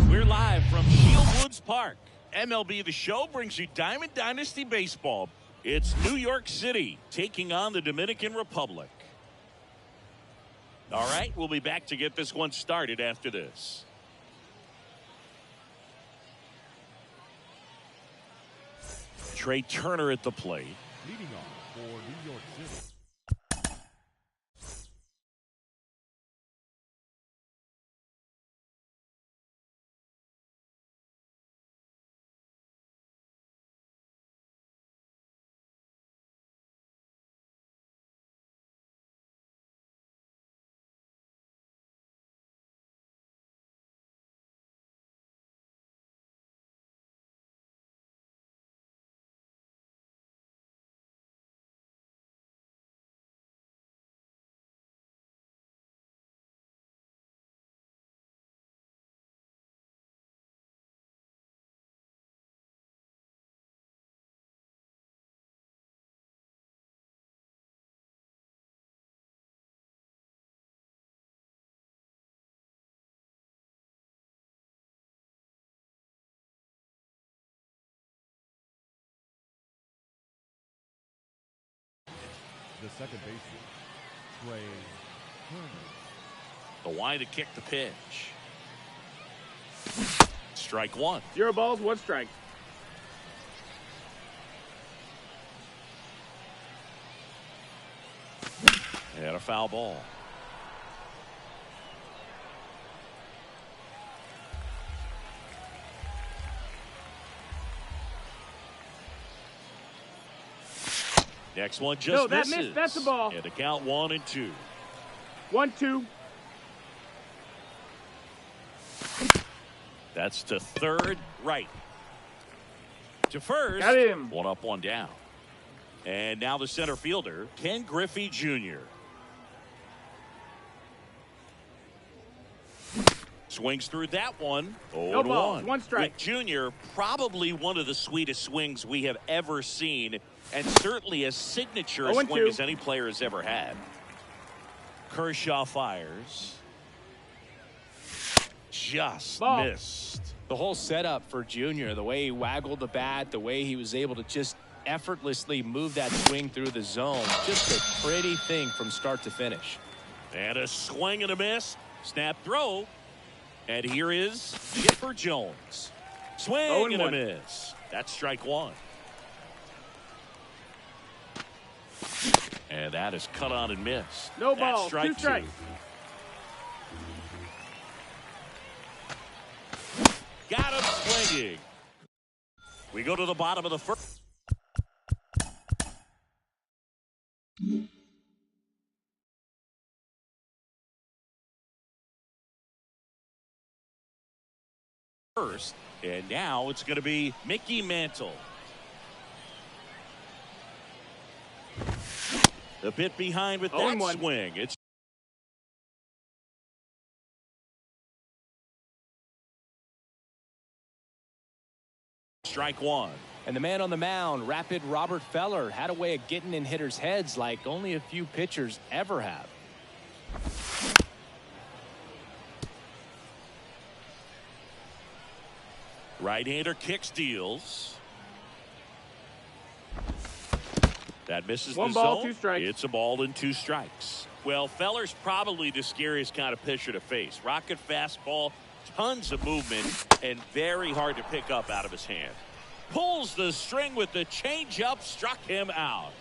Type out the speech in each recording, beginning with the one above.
We're live from Shield Woods Park. MLB The Show brings you Diamond Dynasty Baseball. It's New York City taking on the Dominican Republic. All right, we'll be back to get this one started after this. Trey Turner at the plate. Leading off for New York City. The second baseman, Trey Turner. The wide to kick the pitch. Strike one. 0 balls, 1 strike. And a foul ball. Next one just No, that misses. missed. That's the ball. And the count 1-2. 1-2. That's to third, right. To first. Got him. 1 up, 1 down. And now the center fielder, Ken Griffey Jr. Swings through that one. 0-1. balls, 1 strike. With Jr., probably one of the sweetest swings we have ever seen, and certainly as signature a 0-2. swing as any player has ever had. Kershaw fires. Just Ball. missed. The whole setup for Junior, the way he waggled the bat, the way he was able to just effortlessly move that swing through the zone. Just a pretty thing from start to finish. And a swing and a miss. Snap throw. And here is Chipper Jones. Swing and a 0-1. miss. That's strike one. And that is cut on and missed. No That's ball, strike 2 strikes. Got him swinging. We go to the bottom of the first. And now it's going to be Mickey Mantle. A bit behind with that 0-1. swing. It's strike one. And the man on the mound, Rapid Robert Feller, had a way of getting in hitters' heads like only a few pitchers ever have. Right-hander kicks, deals. That misses 1 the ball, zone. 2 strikes. It's a ball and 2 strikes. Well, Feller's probably the scariest kind of pitcher to face. Rocket fastball, tons of movement, and very hard to pick up out of his hand. Pulls the string with the changeup, struck him out.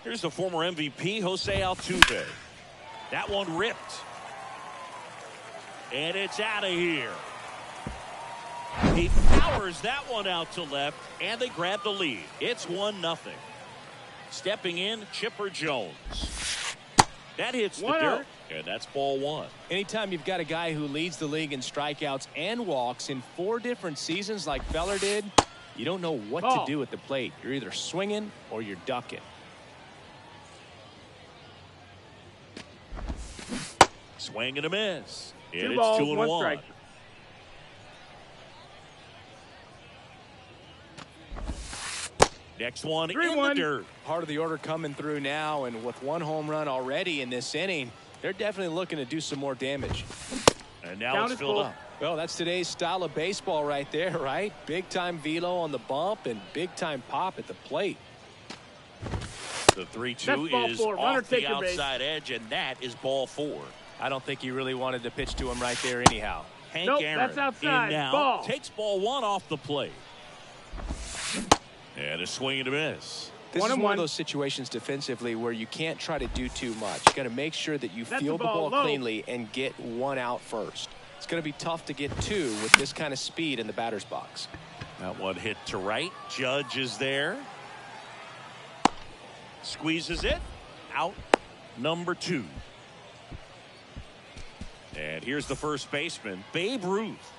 Here's the former MVP, Jose Altuve. That one ripped. And it's out of here. He powers that one out to left, and they grab the lead. It's 1-0. Stepping in, Chipper Jones. That hits the 1-0. dirt, and that's ball 1. Anytime you've got a guy who leads the league in strikeouts and walks in 4 different seasons like Feller did, you don't know what Ball. to do at the plate. You're either swinging or you're ducking. Swing and a miss. And 2 it's balls, 2-1. 1 strike. Next one in the 3-1. dirt. Part of the order coming through now, and with 1 home run already in this inning, they're definitely looking to do some more damage. And now Count it's is filled full. up. Well, that's today's style of baseball right there, right? Big-time velo on the bump and big-time pop at the plate. The 3-2 That's ball is 4. Runner off the take your base. outside edge, and that is ball 4. I don't think he really wanted to pitch to him right there anyhow. Hank Nope, Aaron that's outside. in now. Ball. Takes ball 1 off the plate. And a swing and a miss. This is one 1-1. of those situations defensively where you can't try to do too much. You got to make sure that you That's field the the ball ball low. cleanly and get one out first. It's going to be tough to get two with this kind of speed in the batter's box. That one hit to right. Judge is there. Squeezes it. Out. Number 2. And here's the first baseman, Babe Ruth.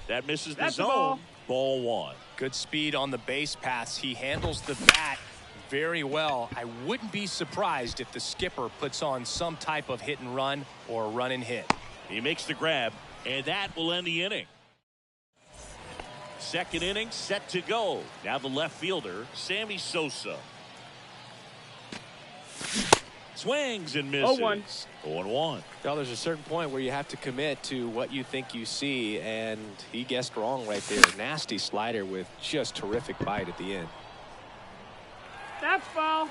That misses the That's the zone. ball. Ball 1. Good speed on the base paths. He handles the bat very well. I wouldn't be surprised if the skipper puts on some type of hit and run or run and hit. He makes the grab, and that will end the inning. Second inning set to go. Now the left fielder, Sammy Sosa. Swings and misses. 0-1. 0-1. Well, there's a certain point where you have to commit to what you think you see, and he guessed wrong right there. Nasty slider with just terrific bite at the end. That's foul.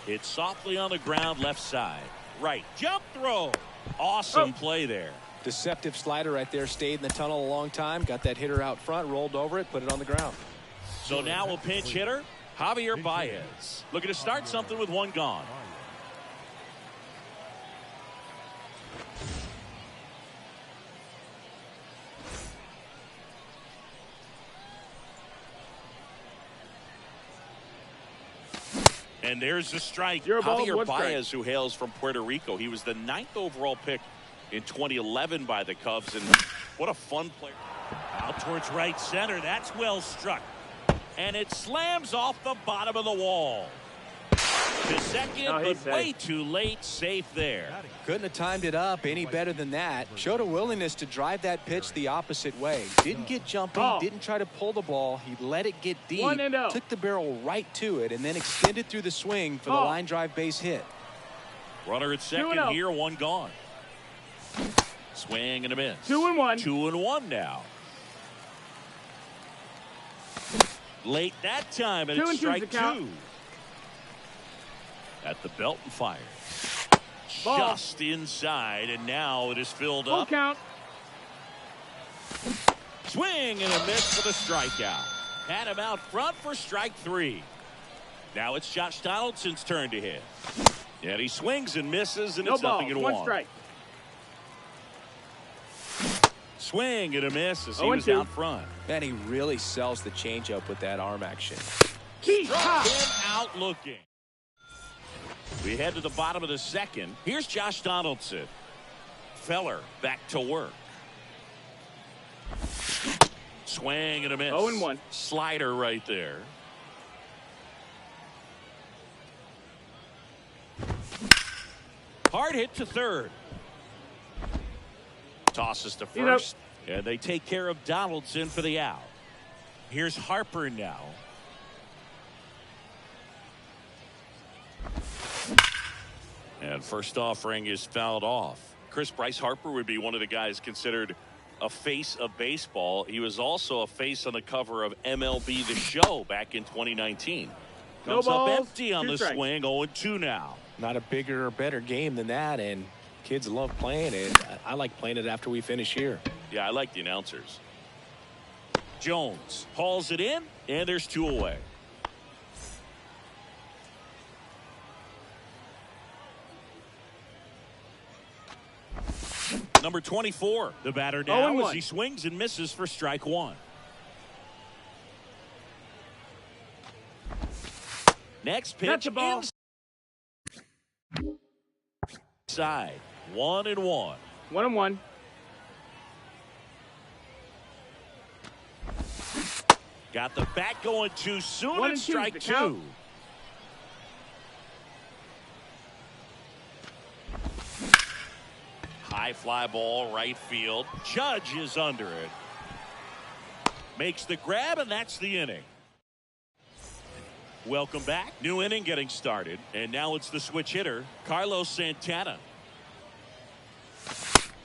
Hit softly on the ground left side. Right. Jump throw. Awesome play there. Deceptive slider right there. Stayed in the tunnel a long time. Got that hitter out front. Rolled over it. Put it on the ground. So now a pinch hitter, Javier Baez. Looking to start something with one gone. And there's the strike. Zero balls, Javier one strike. Baez, who hails from Puerto Rico. He was the 9th overall pick in 2011 by the Cubs. And what a fun player. Out towards right center. That's well struck. And it slams off the bottom of the wall. To second, Oh, he's but way safe. too late. Safe there. Couldn't have timed it up any better than that. Showed a willingness to drive that pitch the opposite way. Didn't get jumpy. Ball. Didn't try to pull the ball. He let it get deep. 1-0. Took the barrel right to it and then extended through the swing for the Ball. line drive base hit. Runner at second 2-0. here, one gone. Swing and a miss. 2-1. 2-1 now. Late that time, and 2-2 it's is strike the count. 2. At the belt and fire. Ball. Just inside, and now it is filled Full up. count. Swing and a miss for the strikeout. Had him out front for strike 3. Now it's Josh Donaldson's turn to hit. And he swings and misses, and No it's ball. nothing at 1 1. strike. Swing and a miss as he 0-2. was out front. Man, he really sells the changeup with that arm action. Key Struck top. him out looking. We head to the bottom of the second. Here's Josh Donaldson. Feller back to work. Swing and a miss. 0-1. Slider right there. Hard hit to third. Tosses to He's up. first. And they take care of Donaldson for the out. Here's Harper now. And first offering is fouled off. Bryce Harper would be one of the guys considered a face of baseball. He was also a face on the cover of MLB The Show back in 2019. No Comes up balls, empty on 2 the strikes. swing, 0-2 now. Not a bigger or better game than that, and kids love playing it. I like playing it after we finish here. Yeah, I like the announcers. Jones hauls it in, and there's 2 away. Number 24, the batter now 0-1. as he swings and misses for strike 1. Next pitch That's the ball. inside. 1-1. 1-1. Got the bat going too soon. 1-2 It's is the strike 2. count. High fly ball, right field. Judge is under it. Makes the grab, and that's the inning. Welcome back. New inning getting started. And now it's the switch hitter, Carlos Santana.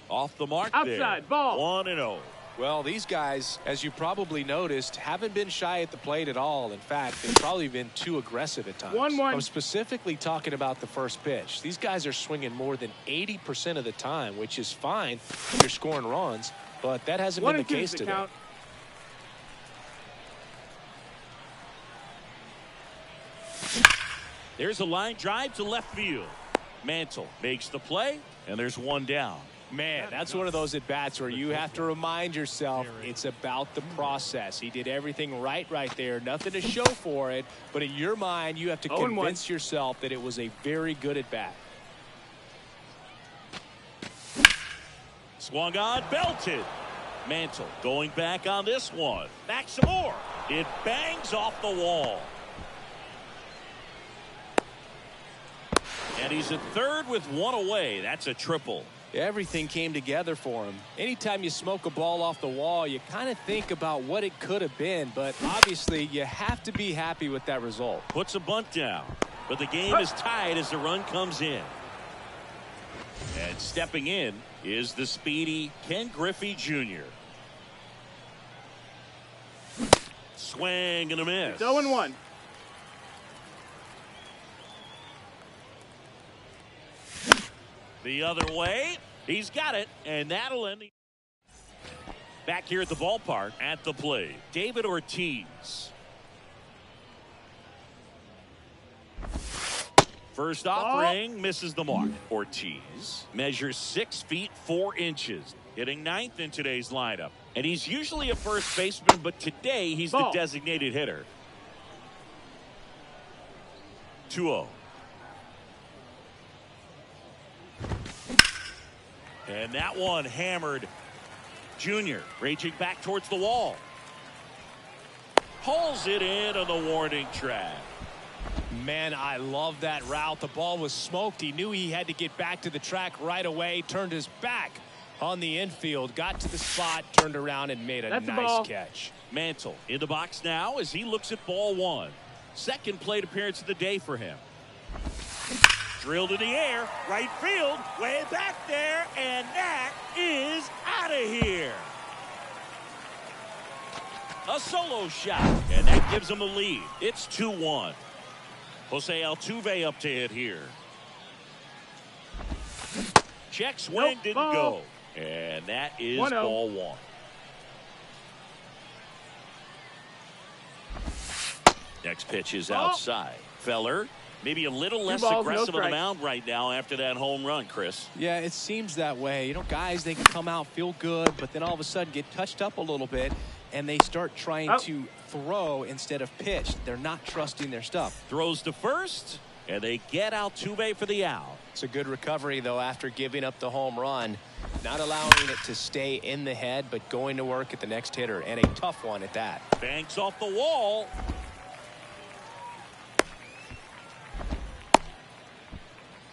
Off the mark there. Outside, ball. 1-0. Well, these guys, as you probably noticed, haven't been shy at the plate at all. In fact, they've probably been too aggressive at times. 1-1. I'm specifically talking about the first pitch. These guys are swinging more than 80% of the time, which is fine if you're scoring runs, but that hasn't been the case today. Count. There's a line drive to left field. Mantle makes the play, and there's one down. Man, that's one of those at-bats where you have to remind yourself it's about the process. He did everything right there. Nothing to show for it, but in your mind, you have to convince yourself that it was a very good at-bat. Swung on, belted. Mantle going back on this one. Back some more. It bangs off the wall. And he's at third with one away. That's a triple. Everything came together for him. Anytime you smoke a ball off the wall, you kind of think about what it could have been, but obviously you have to be happy with that result. Puts a bunt down, but the game is tied as the run comes in. And stepping in is the speedy Ken Griffey Jr. Swing and a miss. 0-1. The other way. He's got it, and that'll end the... Back here at the ballpark at the plate, David Ortiz. First offering misses the mark. Ortiz measures 6 feet 4 inches, hitting ninth in today's lineup. And he's usually a first baseman, but today he's the designated hitter. 2-0. And that one hammered. Junior raging back towards the wall. Pulls it in on the warning track. Man, I love that route. The ball was smoked. He knew he had to get back to the track right away. Turned his back on the infield. Got to the spot, turned around, and made a nice catch. Mantle in the box now as he looks at ball one. Second plate appearance of the day for him. Drilled in the air, right field, way back there, and that is out of here. A solo shot, and that gives him a lead. It's 2-1. Jose Altuve up to hit here. Check swing, didn't go. And that is ball one. Next pitch is outside. Feller. Maybe a little less aggressive on the mound right now after that home run, Chris. Yeah, it seems that way. You know, guys, they can come out, feel good, but then all of a sudden get touched up a little bit, and they start trying to throw instead of pitch. They're not trusting their stuff. Throws to first, and they get Altuve for the out. It's a good recovery, though, after giving up the home run. Not allowing it to stay in the head, but going to work at the next hitter, and a tough one at that. Banks off the wall.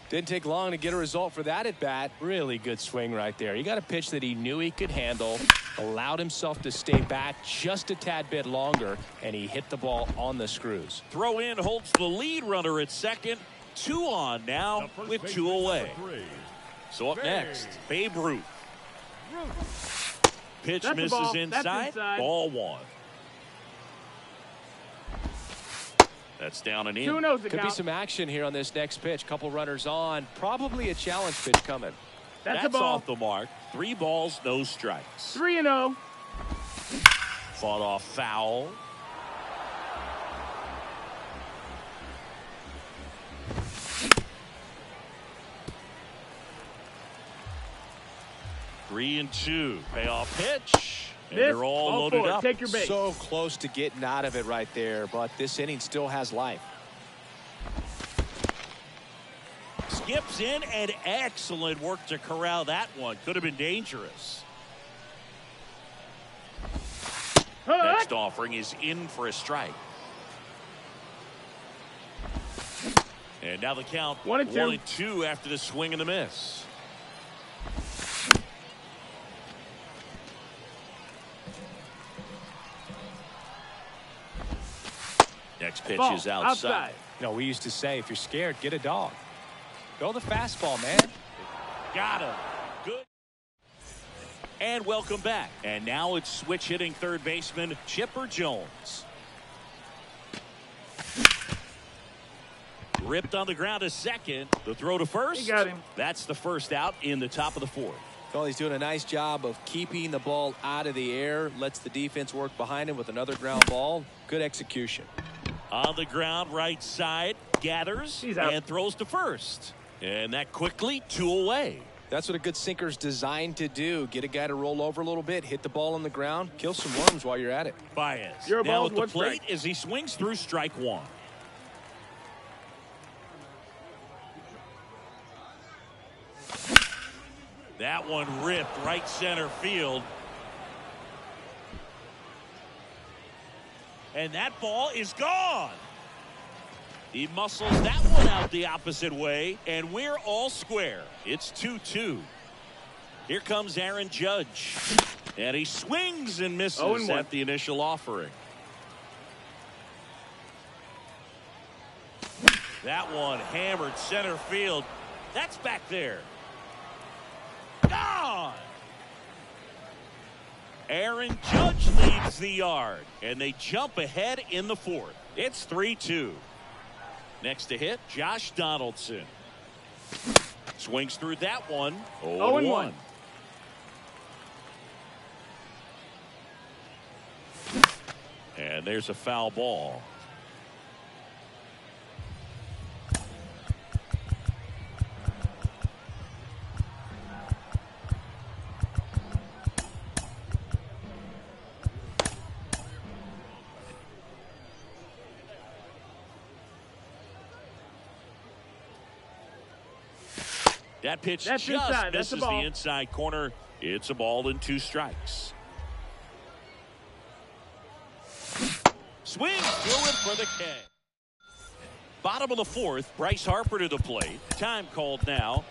Didn't take long to get a result for that at bat. Really good swing right there. He got a pitch that he knew he could handle, allowed himself to stay back just a tad bit longer, and he hit the ball on the screws. Throw in holds the lead runner at second. 2 on now with 2 away. So up next, Babe Ruth. Pitch misses inside. Ball one. That's down and in. Could be some action here on this next pitch. Couple runners on. Probably a challenge pitch coming. That's off the mark. 3 balls, no strikes. 3-0. Fought off foul. Three and 2. Payoff pitch. And they're all loaded up. Take your base. So close to getting out of it right there, but this inning still has life. Skips in, and excellent work to corral that one. Could have been dangerous. Next offering is in for a strike. And now the count 1-2 after the swing and the miss. Next pitch is outside. You know, we used to say, if you're scared, get a dog. Throw the fastball, man. Got him. Good. And welcome back. And now it's switch hitting third baseman Chipper Jones. Ripped on the ground to second. The throw to first. He got him. That's the first out in the top of the fourth. Well, he's doing a nice job of keeping the ball out of the air. Lets the defense work behind him with another ground ball. Good execution. On the ground, right side, gathers and throws to first. And that quickly, 2 away. That's what a good sinker's designed to do. Get a guy to roll over a little bit, hit the ball on the ground, kill some worms while you're at it. Baez You're now ball at the with plate strike. as he swings through strike one. That one ripped right center field. And that ball is gone. He muscles that one out the opposite way, and we're all square. It's 2-2. Here comes Aaron Judge. And he swings and misses at the initial offering. That one hammered center field. That's back there. Gone! Aaron Judge leads the yard, and they jump ahead in the fourth. It's 3-2. Next to hit, Josh Donaldson. Swings through that one. 0-1. And there's a foul ball. That pitch just inside. misses the inside corner. It's a ball and 2 strikes. Swings through it for the K. Bottom of the fourth, Bryce Harper to the plate. Time called now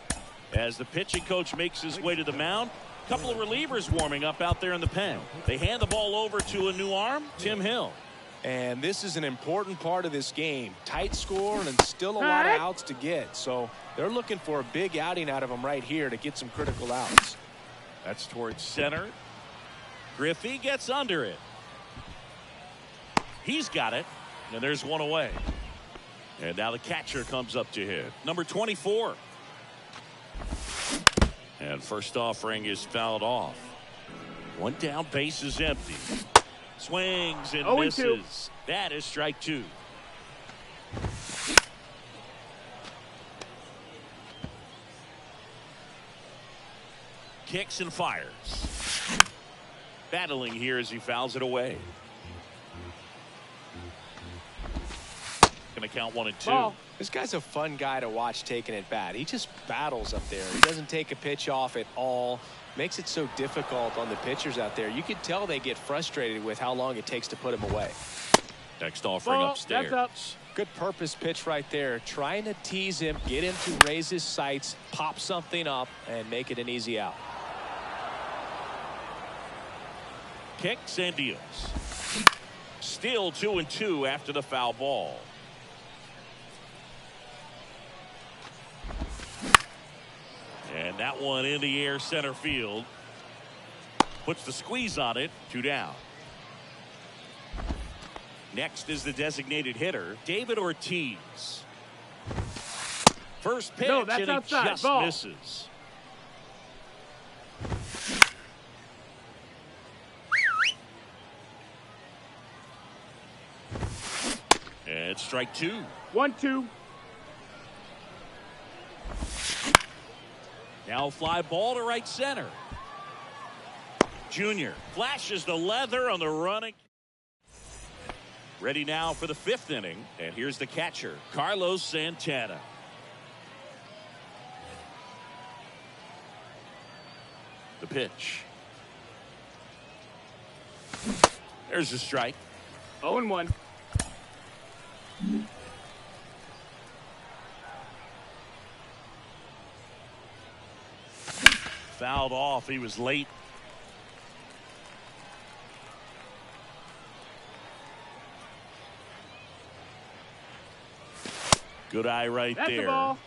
as the pitching coach makes his way to the mound. A couple of relievers warming up out there in the pen. They hand the ball over to a new arm, Tim Hill. And this is an important part of this game. Tight score and still a lot of outs to get. So they're looking for a big outing out of him right here to get some critical outs. That's towards center. Griffey gets under it. He's got it. And there's one away. And now the catcher comes up to hit. Number 24. And first offering is fouled off. One down, base is empty. Swings and misses. That is strike 2. Kicks and fires. Battling here as he fouls it away. Going to count 1 and 2. Ball. This guy's a fun guy to watch taking at bat. He just battles up there. He doesn't take a pitch off at all. Makes it so difficult on the pitchers out there. You can tell they get frustrated with how long it takes to put him away. Next offering upstairs. That's up. Good purpose pitch right there. Trying to tease him, get him to raise his sights, pop something up, and make it an easy out. Kicks and deals. Still 2 and 2 after the foul ball. And that one in the air center field. Puts the squeeze on it. 2 down. Next is the designated hitter, David Ortiz. First pitch, No, that's and he outside. just Ball. misses. And strike 2. 1-2. Now fly ball to right center. Junior flashes the leather on the running. Ready now for the 5th inning. And here's the catcher, Carlos Santana. The pitch. There's a strike. 0-1. Fouled off. He was late. Good eye right That's there. the ball.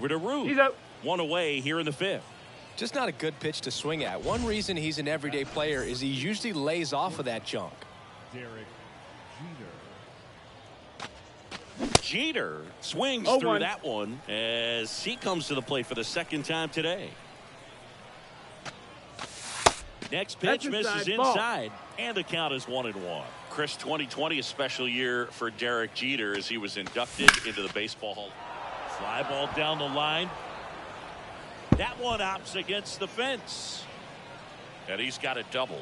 over to Root. He's out. One away here in the fifth. Just not a good pitch to swing at. One reason he's an everyday player is he usually lays off of that junk. Derek Jeter. Jeter swings through that one as he comes to the plate for the second time today. Next pitch misses inside, and the count is 1-1. Chris, 2020 a special year for Derek Jeter as he was inducted into the Baseball Hall. Fly ball down the line. That one opts against the fence. And he's got a double.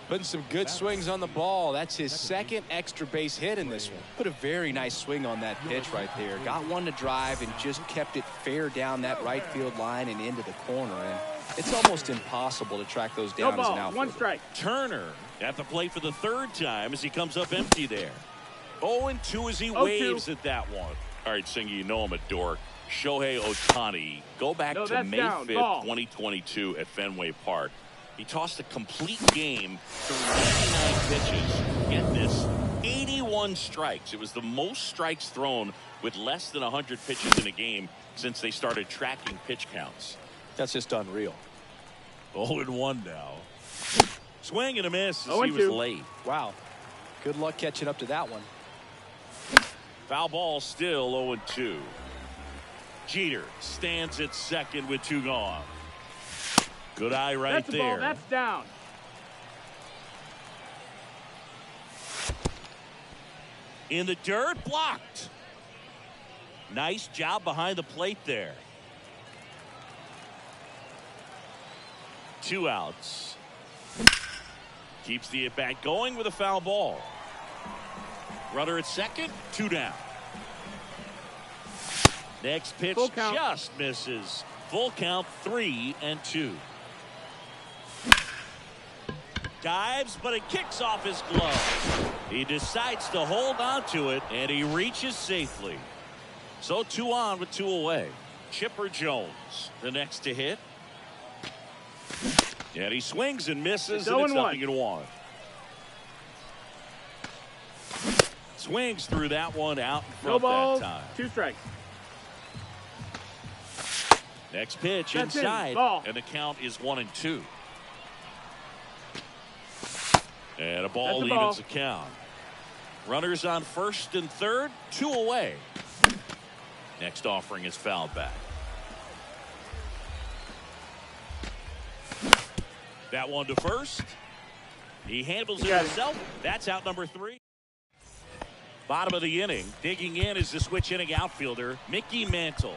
Putting some good swings on the ball. That's his second extra base hit in this one. Put a very nice swing on that pitch right there. Got one to drive and just kept it fair down that right field line and into the corner. And it's almost impossible to track those down as an outfielder. 1 strike. Turner at the plate for the third time as he comes up empty there. 0-2 as he waves at that one. All right, Singy, you know I'm a dork. Shohei Ohtani. Go back to May 5th, 2022 at Fenway Park. He tossed a complete game through 99 pitches. Get this, 81 strikes. It was the most strikes thrown with less than 100 pitches in a game since they started tracking pitch counts. That's just unreal. 0-1 now. Swing and a miss as he was late. Wow. Good luck catching up to that one. Foul ball still 0-2. Jeter stands at second with 2 gone. Good eye right That's the there. Ball. That's down. In the dirt, blocked. Nice job behind the plate there. 2 outs. Keeps the at-bat going with a foul ball. Runner at second, 2 down. Next pitch just misses. Full count, 3-2. Dives, but it kicks off his glove. He decides to hold on to it, and he reaches safely. So 2 on with 2 away. Chipper Jones, the next to hit. And he swings and misses, and it's 0-1. Swings through that one out in front that time. 2 strikes. Next pitch inside, and the count is 1-2. And a ball evens the count. Runners on first and third, 2 away. Next offering is fouled back. That one to first. He handles it himself. That's out number 3. Bottom of the inning. Digging in is the switch inning outfielder, Mickey Mantle.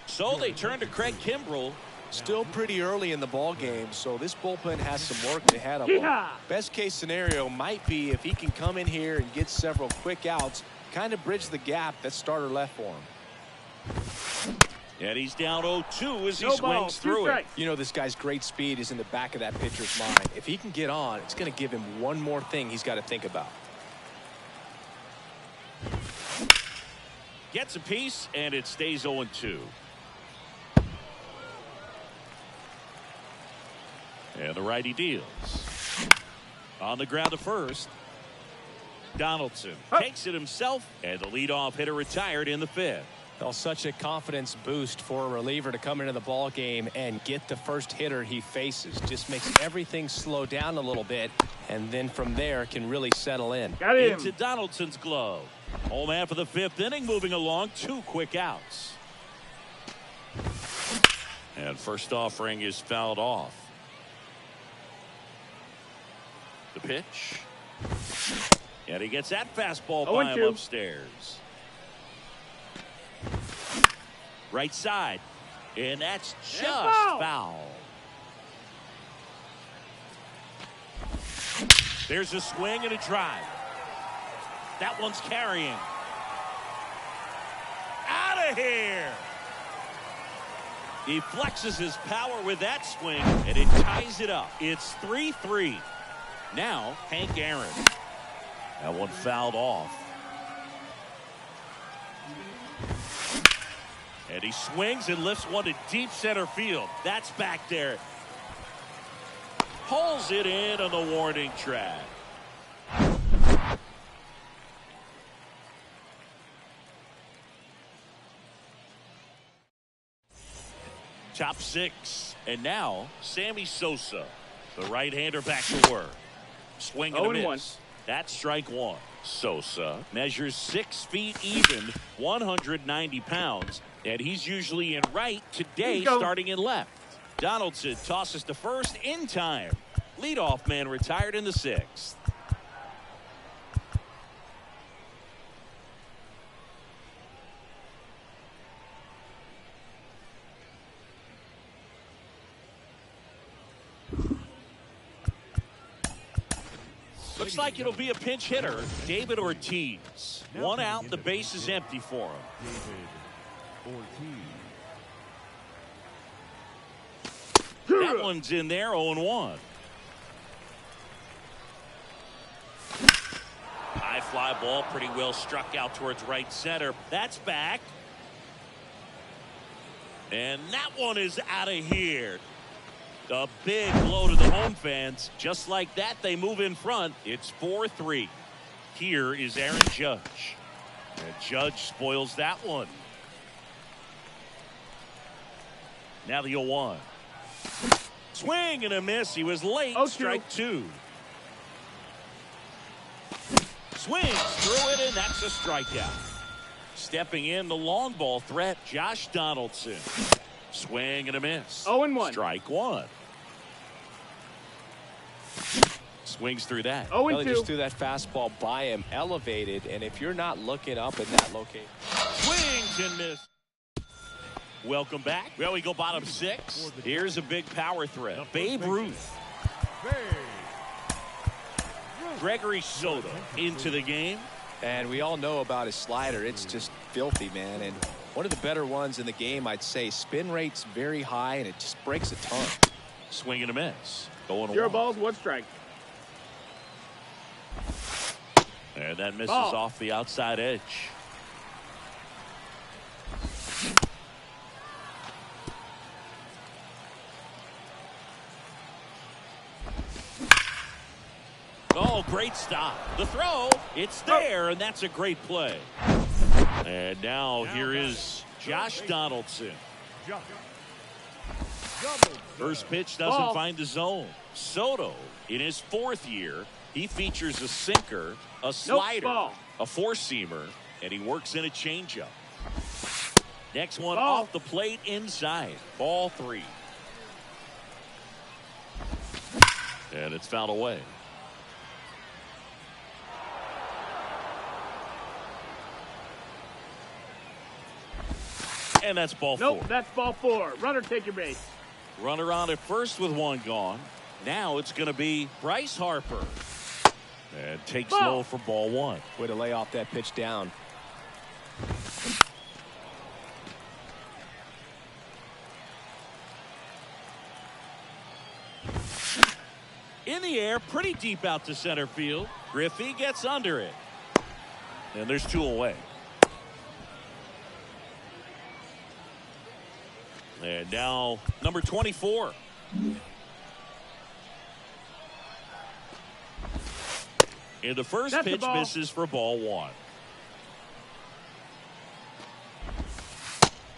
So they turn to Craig Kimbrell. Still pretty early in the ball game, so this bullpen has some work ahead of him. Best case scenario might be if he can come in here and get several quick outs, kind of bridge the gap that starter left for him. And he's down 0-2 as he swings through it. You know, this guy's great speed is in the back of that pitcher's mind. If he can get on, it's going to give him one more thing he's got to think about. Gets a piece, and it stays 0-2. And the righty deals. On the ground to first. Donaldson takes it himself, and the leadoff hitter retired in the 5th. Well, such a confidence boost for a reliever to come into the ball game and get the first hitter he faces. Just makes everything slow down a little bit, and then from there can really settle in. Got him. Into Donaldson's glove. Home man for the 5th inning, moving along, 2 quick outs. And first offering is fouled off. The pitch. And he gets that fastball by him upstairs. Right side. And that's just foul. There's a swing and a drive. That one's carrying. Out of here. He flexes his power with that swing, and it ties it up. It's 3-3. Now, Hank Aaron. That one fouled off. And he swings and lifts one to deep center field. That's back there. Pulls it in on the warning track. top 6. And now, Sammy Sosa, the right-hander, back to work. Swing and a miss. 0-1. That's strike 1. Sosa measures 6 feet even, 190 pounds, and he's usually in right, today starting in left. Donaldson tosses to first in time. Leadoff man retired in the 6th. Looks like it'll be a pinch hitter, David Ortiz. One out, the base is empty for him. David Ortiz. That one's in there, 0-1. High fly ball, pretty well struck out towards right center. That's back. And that one is out of here. A big blow to the home fans. Just like that, they move in front. It's 4-3. Here is Aaron Judge. And Judge spoils that one. Now the 0-1. Swing and a miss. He was late. 0-2. Strike 2. Swings through it, and that's a strikeout. Stepping in, the long ball threat, Josh Donaldson. Swing and a miss. 0-1. Strike 1. Swings through that. 0-2. Well, he just threw that fastball by him, elevated, and if you're not looking up in that location. Swings and miss. Welcome back. Well, we go bottom 6. Here's a big power threat. Babe Ruth. Gregory Soto into the game. And we all know about his slider. It's just filthy, man. And one of the better ones in the game, I'd say. Spin rate's very high, and it just breaks a ton. Swing and a miss. Going 0 1. balls, 1 strike. And that misses Ball. off the outside edge. Oh, great stop. The throw, it's there, and that's a great play. And now here is Josh Donaldson. First pitch doesn't Ball. find the zone. Soto, in his 4th year, he features a sinker, a slider, ball. a four-seamer, and he works in a changeup. Next one Ball. off the plate inside. Ball 3. And it's fouled away. And that's ball 4. Nope, that's ball 4. Runner, take your base. Runner on at first with 1 gone. Now it's going to be Bryce Harper. And takes Ball. low for ball 1. Way to lay off that pitch down. In the air, pretty deep out to center field. Griffey gets under it. And there's 2 away. And now number 24. And the first That's a pitch ball. misses for ball 1.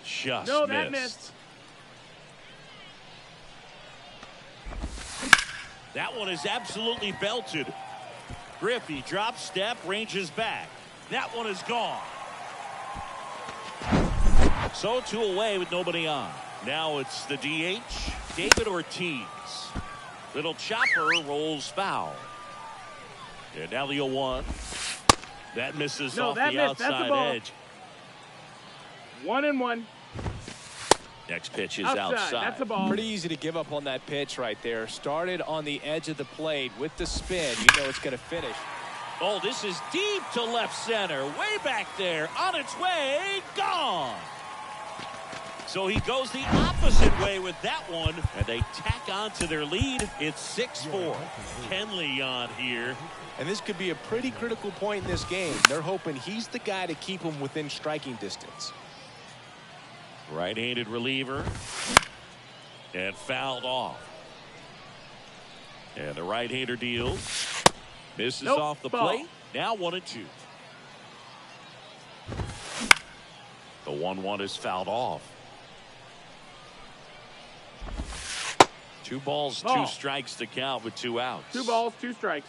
Just No, that missed. missed. That one is absolutely belted. Griffey drops step, ranges back. That one is gone. So 2 away with nobody on. Now it's the DH, David Ortiz. Little chopper rolls foul. And now the 0-1. That misses No, off that the missed. That's a outside ball. edge. 1-1. Next pitch is Outside. outside. That's a ball. Pretty easy to give up on that pitch right there. Started on the edge of the plate with the spin. You know it's going to finish. Oh, this is deep to left center. Way back there. On its way. Gone. So he goes the opposite way with that one. And they tack on to their lead. It's 6-4. Kenley on here. And this could be a pretty critical point in this game. They're hoping he's the guy to keep them within striking distance. Right-handed reliever. And fouled off. And the right-hander deals. Misses Nope, off the ball. plate. Now 1-2. The 1-1 is fouled off. 2 balls, Ball. 2 strikes to count with 2 outs. 2 balls, 2 strikes.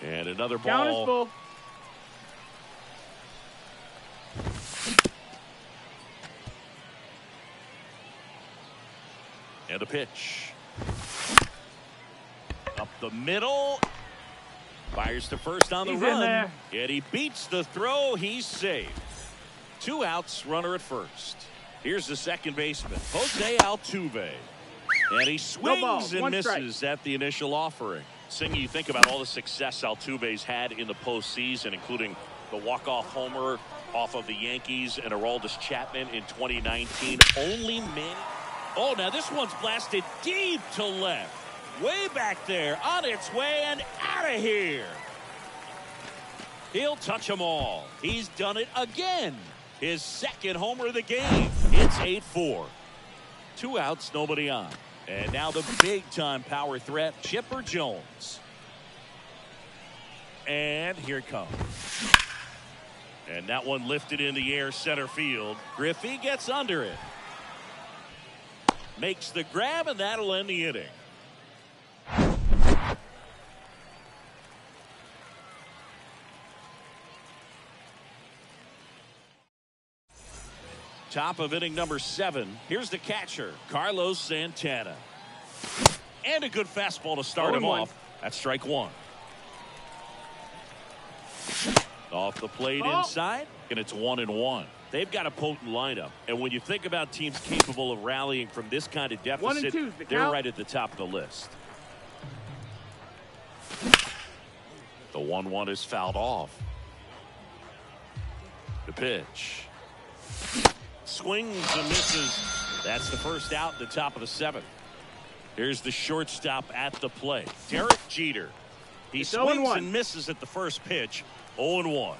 And another Count is ball. full. And a pitch. Up the middle. Fires to first on the He's in run. there. And he beats the throw. He's safe. 2 outs, runner at first. Here's the second baseman, Jose Altuve. And he swings balls, and 1 misses strike. at the initial offering. Singy, you think about all the success Altuve's had in the postseason, including the walk-off homer off of the Yankees and Aroldis Chapman in 2019. Only man. Oh, now this one's blasted deep to left. Way back there, on its way and out of here. He'll touch them all. He's done it again. His second homer of the game. It's 8-4. 2 outs, nobody on. And now the big-time power threat, Chipper Jones. And here it comes. And that one lifted in the air center field. Griffey gets under it. Makes the grab, and that'll end the inning. Top of inning number 7. Here's the catcher, Carlos Santana. And a good fastball to start him 0-1. off. That's strike 1. Off the plate Ball. inside, and it's 1-1. They've got a potent lineup. And when you think about teams capable of rallying from this kind of 1 and deficit, 2's the they're count. right at the top of the list. The 1-1 is fouled off. The pitch. Swings and misses. That's the first out in the top of the 7th. Here's the shortstop at the plate, Derek Jeter. He It's swings 0-1. and misses at the first pitch. 0-1.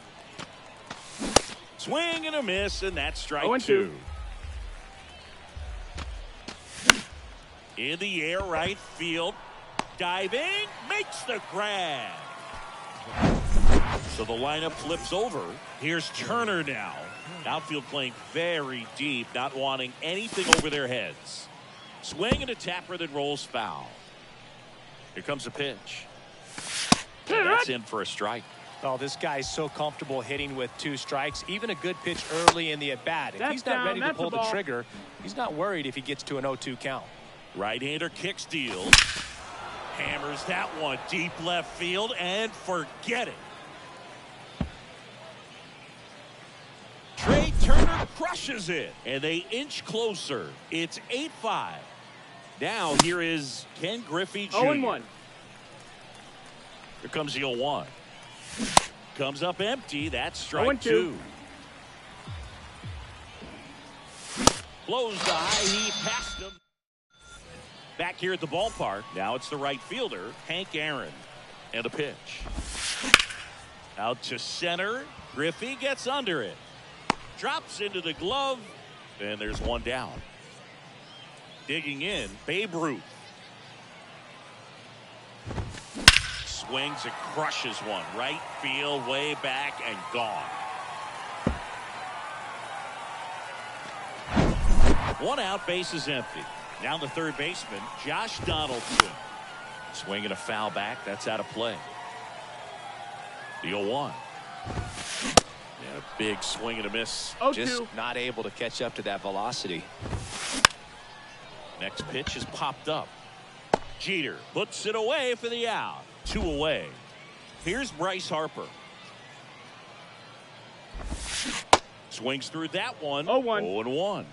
Swing and a miss, and that's strike 0-2. 2. In the air, right field. Diving, makes the grab. So the lineup flips over. Here's Turner now. Outfield playing very deep, not wanting anything over their heads. Swing and a tapper that rolls foul. Here comes a pitch. And that's in for a strike. Oh, this guy's so comfortable hitting with 2 strikes. Even a good pitch early in the at-bat. If That's he's not down, ready to that's pull a the ball. trigger, he's not worried if he gets to an 0-2 count. Right-hander kick steal. Hammers that one deep left field and forget it. Trey Turner crushes it, and they inch closer. It's 8-5. Now here is Ken Griffey Jr. 0-1. Here comes the 0-1. Comes up empty. That's strike 0-2. 2. Blows the high heat past him. Back here at the ballpark. Now it's the right fielder, Hank Aaron. And a pitch. Out to center. Griffey gets under it. Drops into the glove. And there's one down. Digging in, Babe Ruth. Swings and crushes one. Right field, way back, and gone. One out, base is empty. Now the third baseman, Josh Donaldson. Swinging a foul back. That's out of play. The 0-1. And a big swing and a miss. 0-2. Just not able to catch up to that velocity. Next pitch is popped up. Jeter puts it away for the out. 2 away. Here's Bryce Harper. Swings through that one. 0-1. 0-1.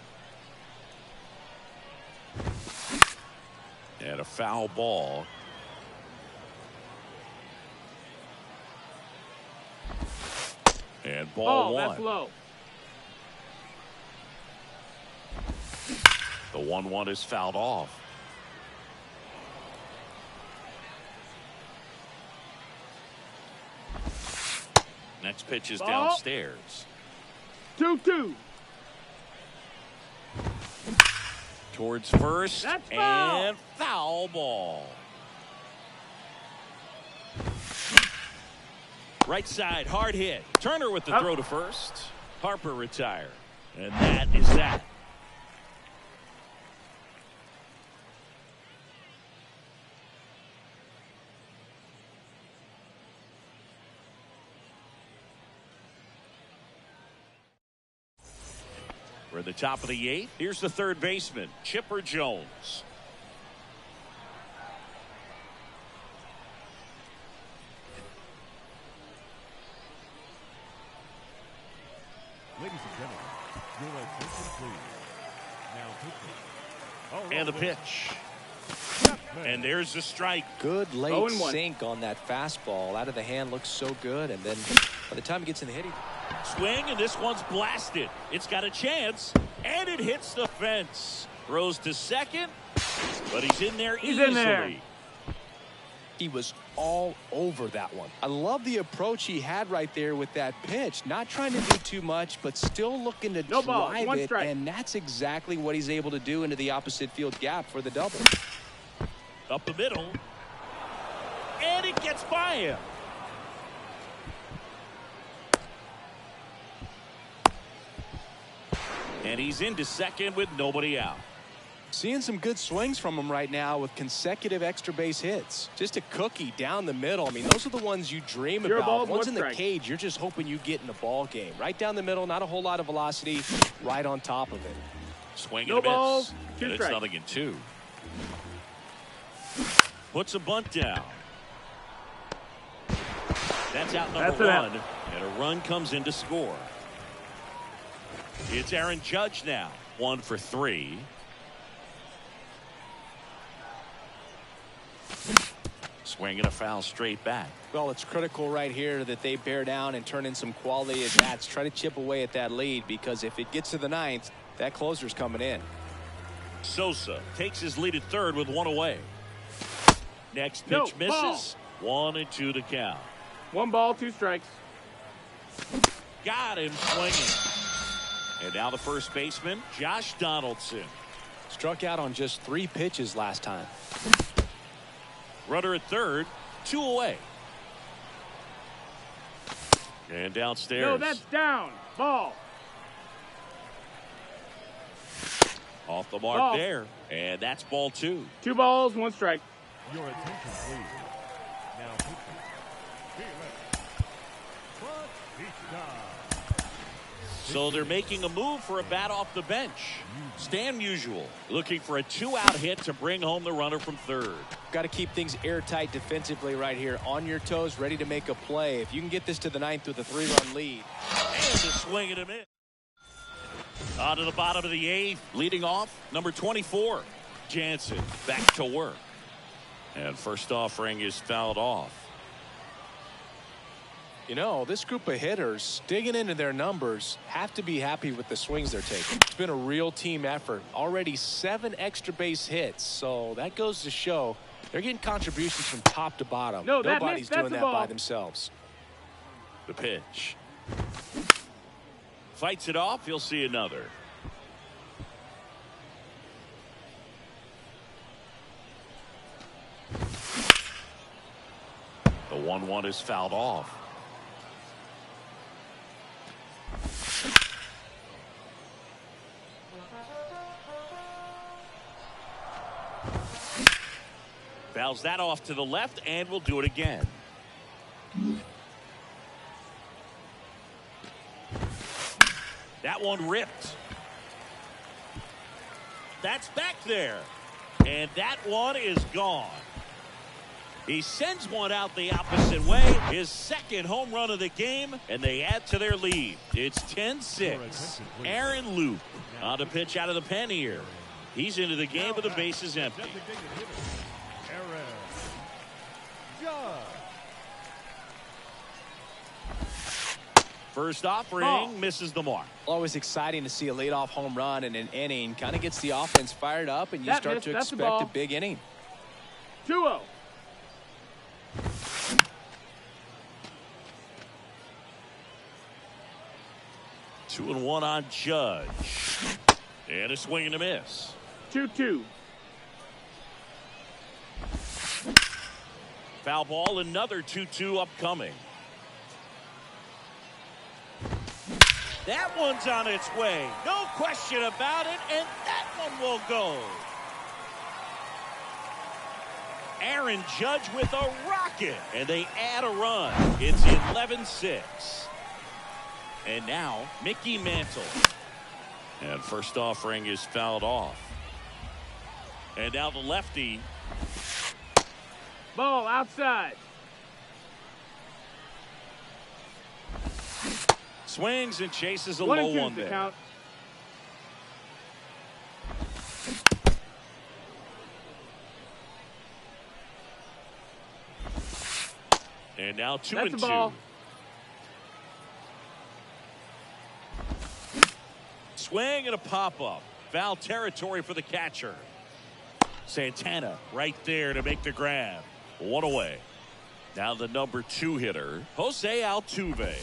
And a foul ball. And ball 1. That's low. The 1-1 is fouled off. Next pitch is Ball. downstairs. 2-2. Towards first. That's foul. And foul ball. Right side, hard hit. Turner with the Up. throw to first. Harper retired. And that is that. For the top of the 8th, here's the third baseman, Chipper Jones. Ladies and gentlemen, your attention please. Now pitching. And the pitch. And there's the strike. Good late 0-1. sink on that fastball. Out of the hand, looks so good. And then by the time it gets in the hitting. Swing, and this one's blasted. It's got a chance, and it hits the fence. Throws to second, but he's in there He's easily. in there. He was all over that one. I love the approach he had right there with that pitch. Not trying to do too much, but still looking to No ball, drive one it. strike. And that's exactly what he's able to do into the opposite field gap for the double. Up the middle, and it gets by him. And he's into second with nobody out. Seeing some good swings from him right now with consecutive extra base hits. Just a cookie down the middle. I mean, those are the ones you dream Zero about. balls, Ones one in the strike. cage, you're just hoping you get in a ball game. Right down the middle, not a whole lot of velocity, right on top of it. Swing No and a miss. balls, two And it's strikes. 0-2. Puts a bunt down. That's out number That's an out. 1. And a run comes in to score. It's Aaron Judge now. 1 for 3. Swing and a foul straight back. Well, it's critical right here that they bear down and turn in some quality at bats. Try to chip away at that lead, because if it gets to the 9th, that closer's coming in. Sosa takes his lead at third with 1 away. Next pitch No, misses. 1-2 to count. 1 ball, 2 strikes. Got him swinging. And now the first baseman, Josh Donaldson. Struck out on just 3 pitches last time. Runner at third, 2 away. And downstairs. No, that's down. Ball. Off the mark Ball. there. And that's ball 2. 2 balls, 1 strike. Your attention please. Now pitching. Felix. Bautista. So they're making a move for a bat off the bench. Stan Musial looking for a 2-out hit to bring home the runner from third. Got to keep things airtight defensively right here. On your toes, ready to make a play. If you can get this to the 9th with a 3-run lead. And a swing and a miss. On to the bottom of the 8th. Leading off, number 24, Jansen. Back to work. And first offering is fouled off. You know, this group of hitters, digging into their numbers, have to be happy with the swings they're taking. It's been a real team effort. Already 7 extra base hits, so that goes to show they're getting contributions from top to bottom. No, that Nobody's missed. That's doing the that ball. by themselves. The pitch. Fights it off. He'll see another. The 1-1 is fouled off. Fouls that off to the left, and we'll do it again. That one ripped. That's back there. And that one is gone. He sends one out the opposite way. His second home run of the game, and they add to their lead. It's 10-6. Aaron Loup on the pitch out of the pen here. He's into the game with the bases empty. Designated hitter. Aaron Judge. First offering Ball. misses the mark. Always exciting to see a leadoff home run in an inning. Kind of gets the offense fired up, and you That start missed. to That's the expect a ball. big inning. 2-0. Two and one on Judge. And a swing and a miss. 2-2. Foul ball, another 2-2 upcoming. That one's on its way. No question about it, and that one will go. Aaron Judge with a rocket, and they add a run. It's 11-6. And now, Mickey Mantle. And first offering is fouled off. And now the lefty. Ball outside. Swings and chases a 1 low and 2 one the there. count. And now 2 That's and a ball. 2. Swing and a pop-up. Foul territory for the catcher. Santana right there to make the grab. 1 away. Now the number 2 hitter, Jose Altuve.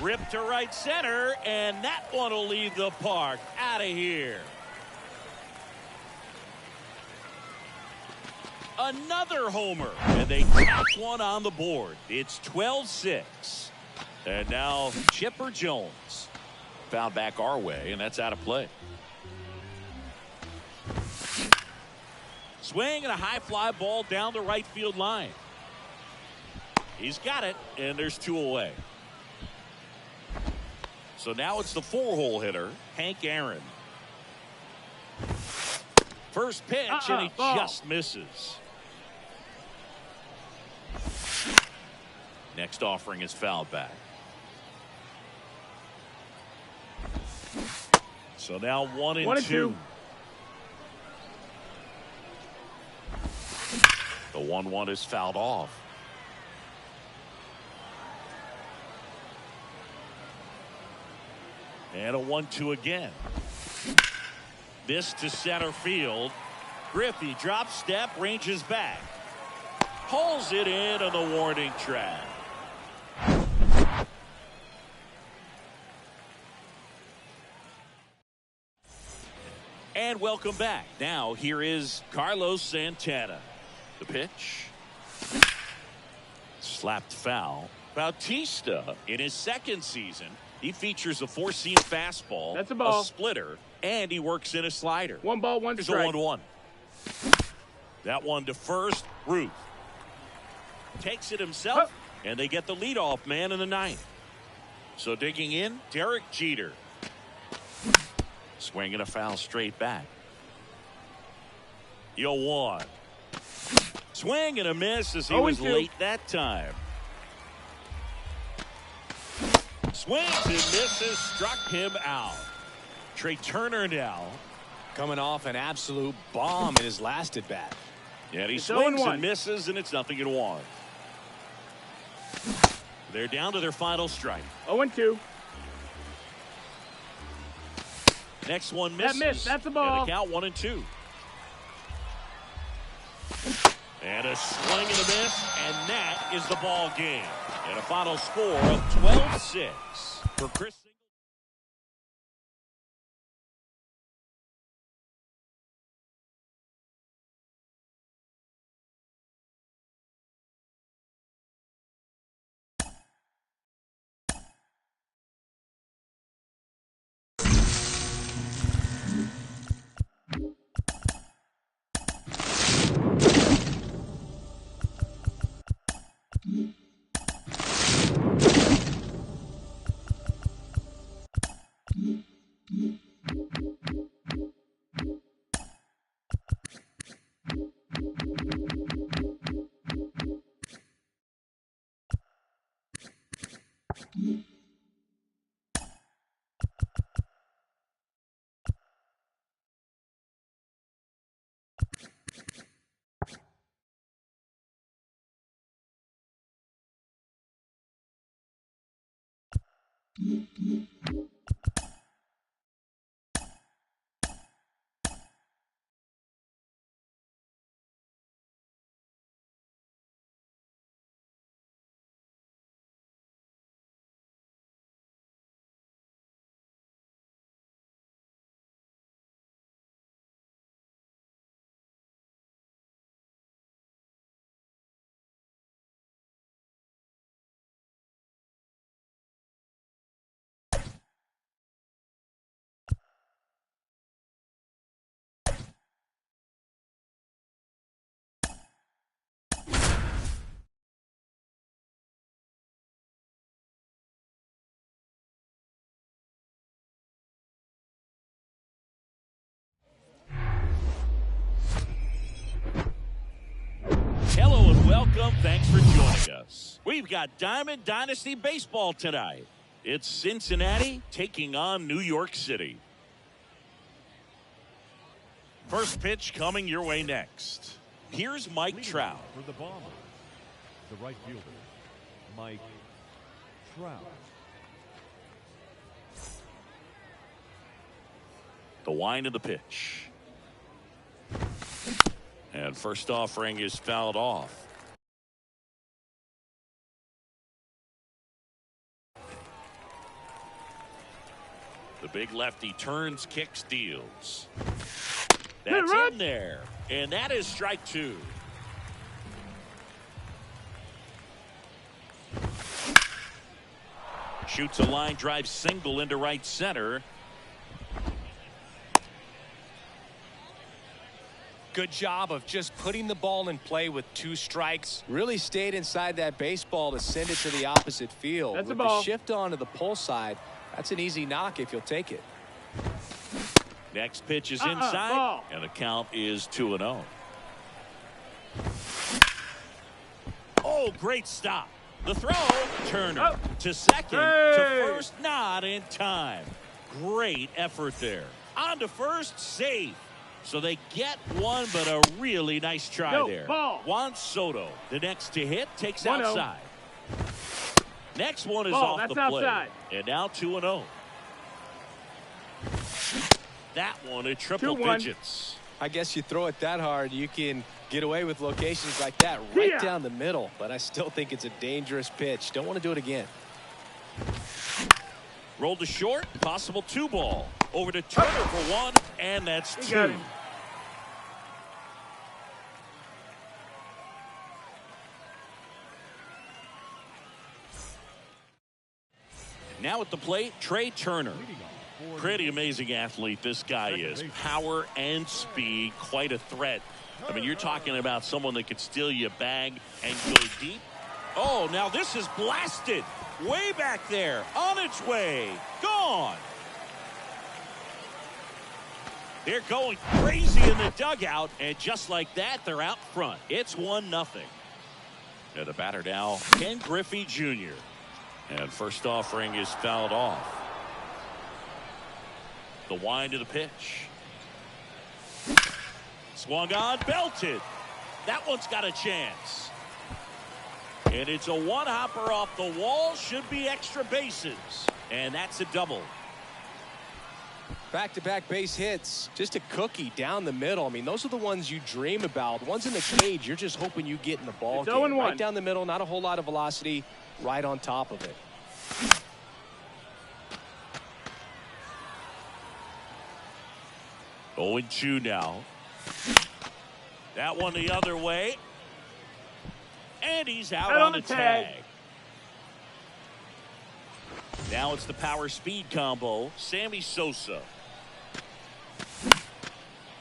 Ripped to right center, and that one will leave the park. Out of here. Another homer, and they tack one on the board. It's 12-6. And now Chipper Jones. Found back our way, and that's out of play. Swing and a high fly ball down the right field line. He's got it, and there's 2 away. So now it's the 4-hole hitter, Hank Aaron. First pitch, and he ball. just misses. Next offering is fouled back. So now 1 and 1 and 2. 2. The 1-1 is fouled off. And a 1-2 again. This to center field. Griffey drop step, ranges back. Pulls it in on the warning track. And welcome back. Now here is Carlos Santana. The pitch. Slapped foul. Bautista, in his second season, he features a 4-seam fastball, That's a ball. splitter, and he works in a slider. 1 ball, 1 Here's a strike. 1-1. That one to first, Ruth. Takes it himself, and they get the leadoff man in the 9th. So digging in, Derek Jeter. Swinging a foul straight back. 0-1. Swing and a miss as he was 0-2. late that time. Swings and misses, struck him out. Trey Turner now. Coming off an absolute bomb in his last at bat. Yeah, he It's swings 0-1. and misses, and it's 0-1. They're down to their final strike. 0 and 2. Next one That misses. missed. That's a ball. And a count 1 and 2. And a swing and a miss, and that is the ball game. And a final score of 12-6 for Chris. Welcome. Thanks for joining us. We've got Diamond Dynasty Baseball tonight. It's Cincinnati taking on New York City. First pitch coming your way next. Here's Mike Leading Trout. off for the Bombers, the right fielder, Mike Trout. The wind of the pitch. And first offering is fouled off. The big lefty turns, kicks, deals. That's in there. And that is strike two. Shoots a line drive single into right center. Good job of just putting the ball in play with 2 strikes. Really stayed inside that baseball to send it to the opposite field. That's a With ball. the shift onto the pull side, that's an easy knock if you'll take it. Next pitch is inside. Ball. And the count is 2-0. Oh, great stop. The throw, Turner to second, to first, not in time. Great effort there. On to first, safe. So they get one, but a really nice try there. Ball. Juan Soto, the next to hit, takes 1-0. outside. Next one is Ball, off that's the plate. outside. And now 2-0. That one at triple 2-1. digits. I guess you throw it that hard, you can get away with locations like that right Yeah. down the middle. But I still think it's a dangerous pitch. Don't want to do it again. Rolled to short, possible 2-ball. Over to Turner for one, and that's He got 2. him. Now at the plate, Trey Turner. Leading off for Pretty amazing athlete this guy is. Power and speed, quite a threat. I mean, you're talking about someone that could steal you a bag and go deep. Oh, now this is blasted. Way back there, on its way, gone. They're going crazy in the dugout, and just like that, they're out front. It's 1-0. And the batter now, Ken Griffey Jr. And first offering is fouled off. The wind of the pitch. Swung on, belted. That one's got a chance. And it's a one-hopper off the wall. Should be extra bases. And that's a double. Back-to-back base hits. Just a cookie down the middle. I mean, those are the ones you dream about. Ones in the cage, you're just hoping you get in the ball It's game. 0-1. Right down the middle, not a whole lot of velocity. Right on top of it. Oh, 0-2 now. That one the other way. And he's out on the tag. Now it's the power speed combo. Sammy Sosa.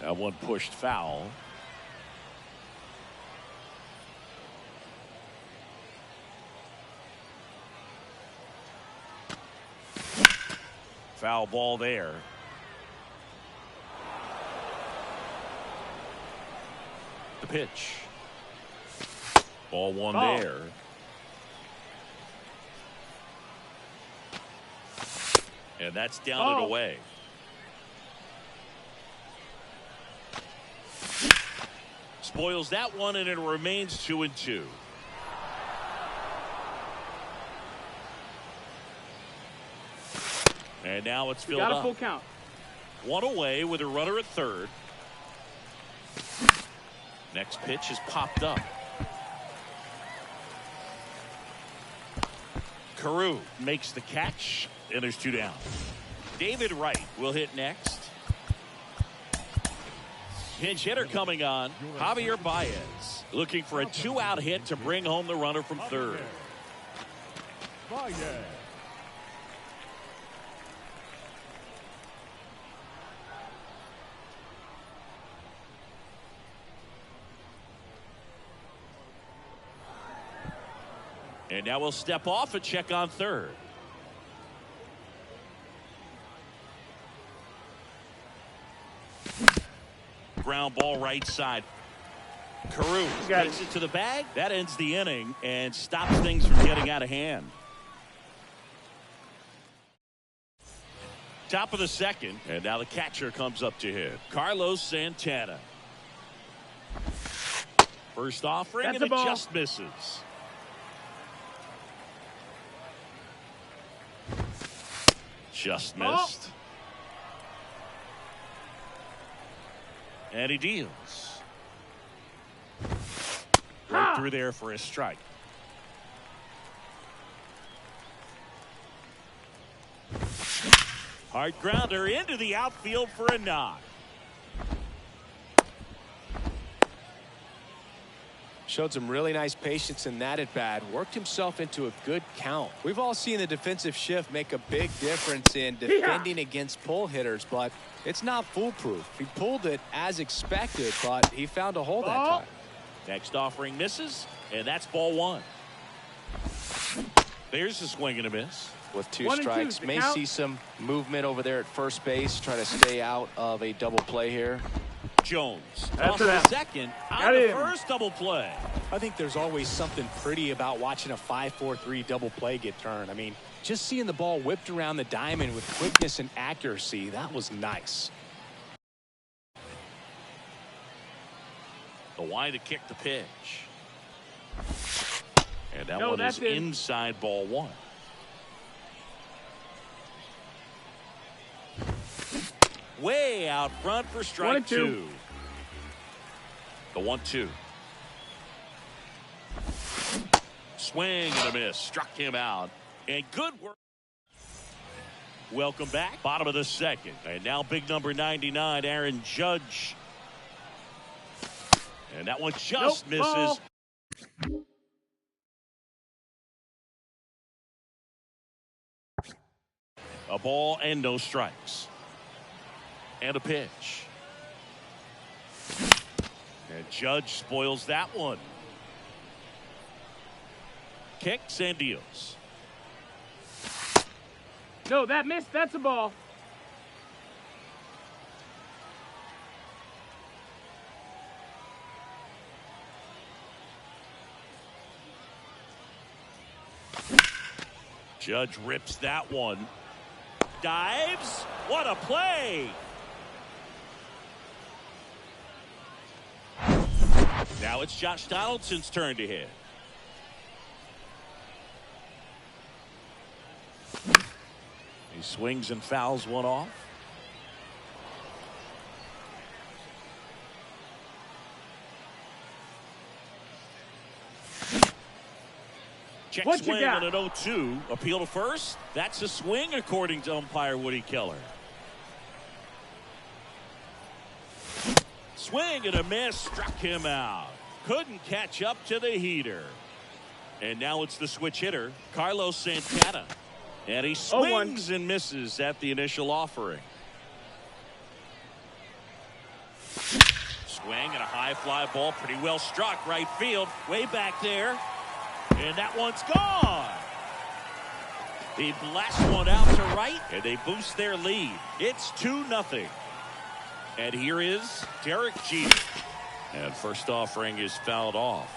That one pushed foul. Foul ball there. The pitch. Ball one there. And that's down and away. Spoils that one, and it remains 2-2. And now it's filled Got a up. full count. One away with a runner at third. Next pitch is popped up. Carew makes the catch, and there's 2 down. David Wright will hit next. Pinch hitter coming on, Javier Baez, looking for a 2-out hit to bring home the runner from third. Baez. And now we'll step off and check on third. Ground ball right side. Carew Got takes it. it to the bag. That ends the inning and stops things from getting out of hand. Top of the second, and now the catcher comes up to hit. Carlos Santana. First offering, That's and a it ball. just misses. Just Ball. missed. And he deals. Right through there for a strike. Hard grounder into the outfield for a knock. Showed some really nice patience in that at bat. Worked himself into a good count. We've all seen the defensive shift make a big difference in defending against pull hitters, but it's not foolproof. He pulled it as expected, but he found a hole that Ball. time. Next offering misses, and that's ball one. There's a swing and a miss. With 2 1 and 2 strikes, the may count. see some movement over there at first base. Try to stay out of a double play here. Jones That's off an the out. second, Got on the him. first double play. I think there's always something pretty about watching a 5-4-3 double play get turned. I mean, just seeing the ball whipped around the diamond with quickness and accuracy, that was nice. The wide to kick the pitch. And that No, one that's is in. inside ball one. Way out front for 1 strike and 2. two. The 1-2. Swing and a miss. Struck him out. And good work. Welcome back. Bottom of the second. And now big number 99, Aaron Judge. And that one just Nope, misses. ball. A ball and no strikes. And a pitch. And Judge spoils that one. Kicks and deals. No, that missed. That's a ball. Judge rips that one. Dives. What a play. Now it's Josh Donaldson's turn to hit. He swings and fouls one off. Check What you swing got? on an 0-2. Appeal to first. That's a swing according to umpire Woody Keller. Swing and a miss. Struck him out. Couldn't catch up to the heater. And now it's the switch hitter, Carlos Santana. And he swings and misses at the initial offering. Swing and a high fly ball. Pretty well struck. Right field. Way back there. And that one's gone. He blasts one out to right, and they boost their lead. It's 2-0. And here is Derek Jeter. And first offering is fouled off.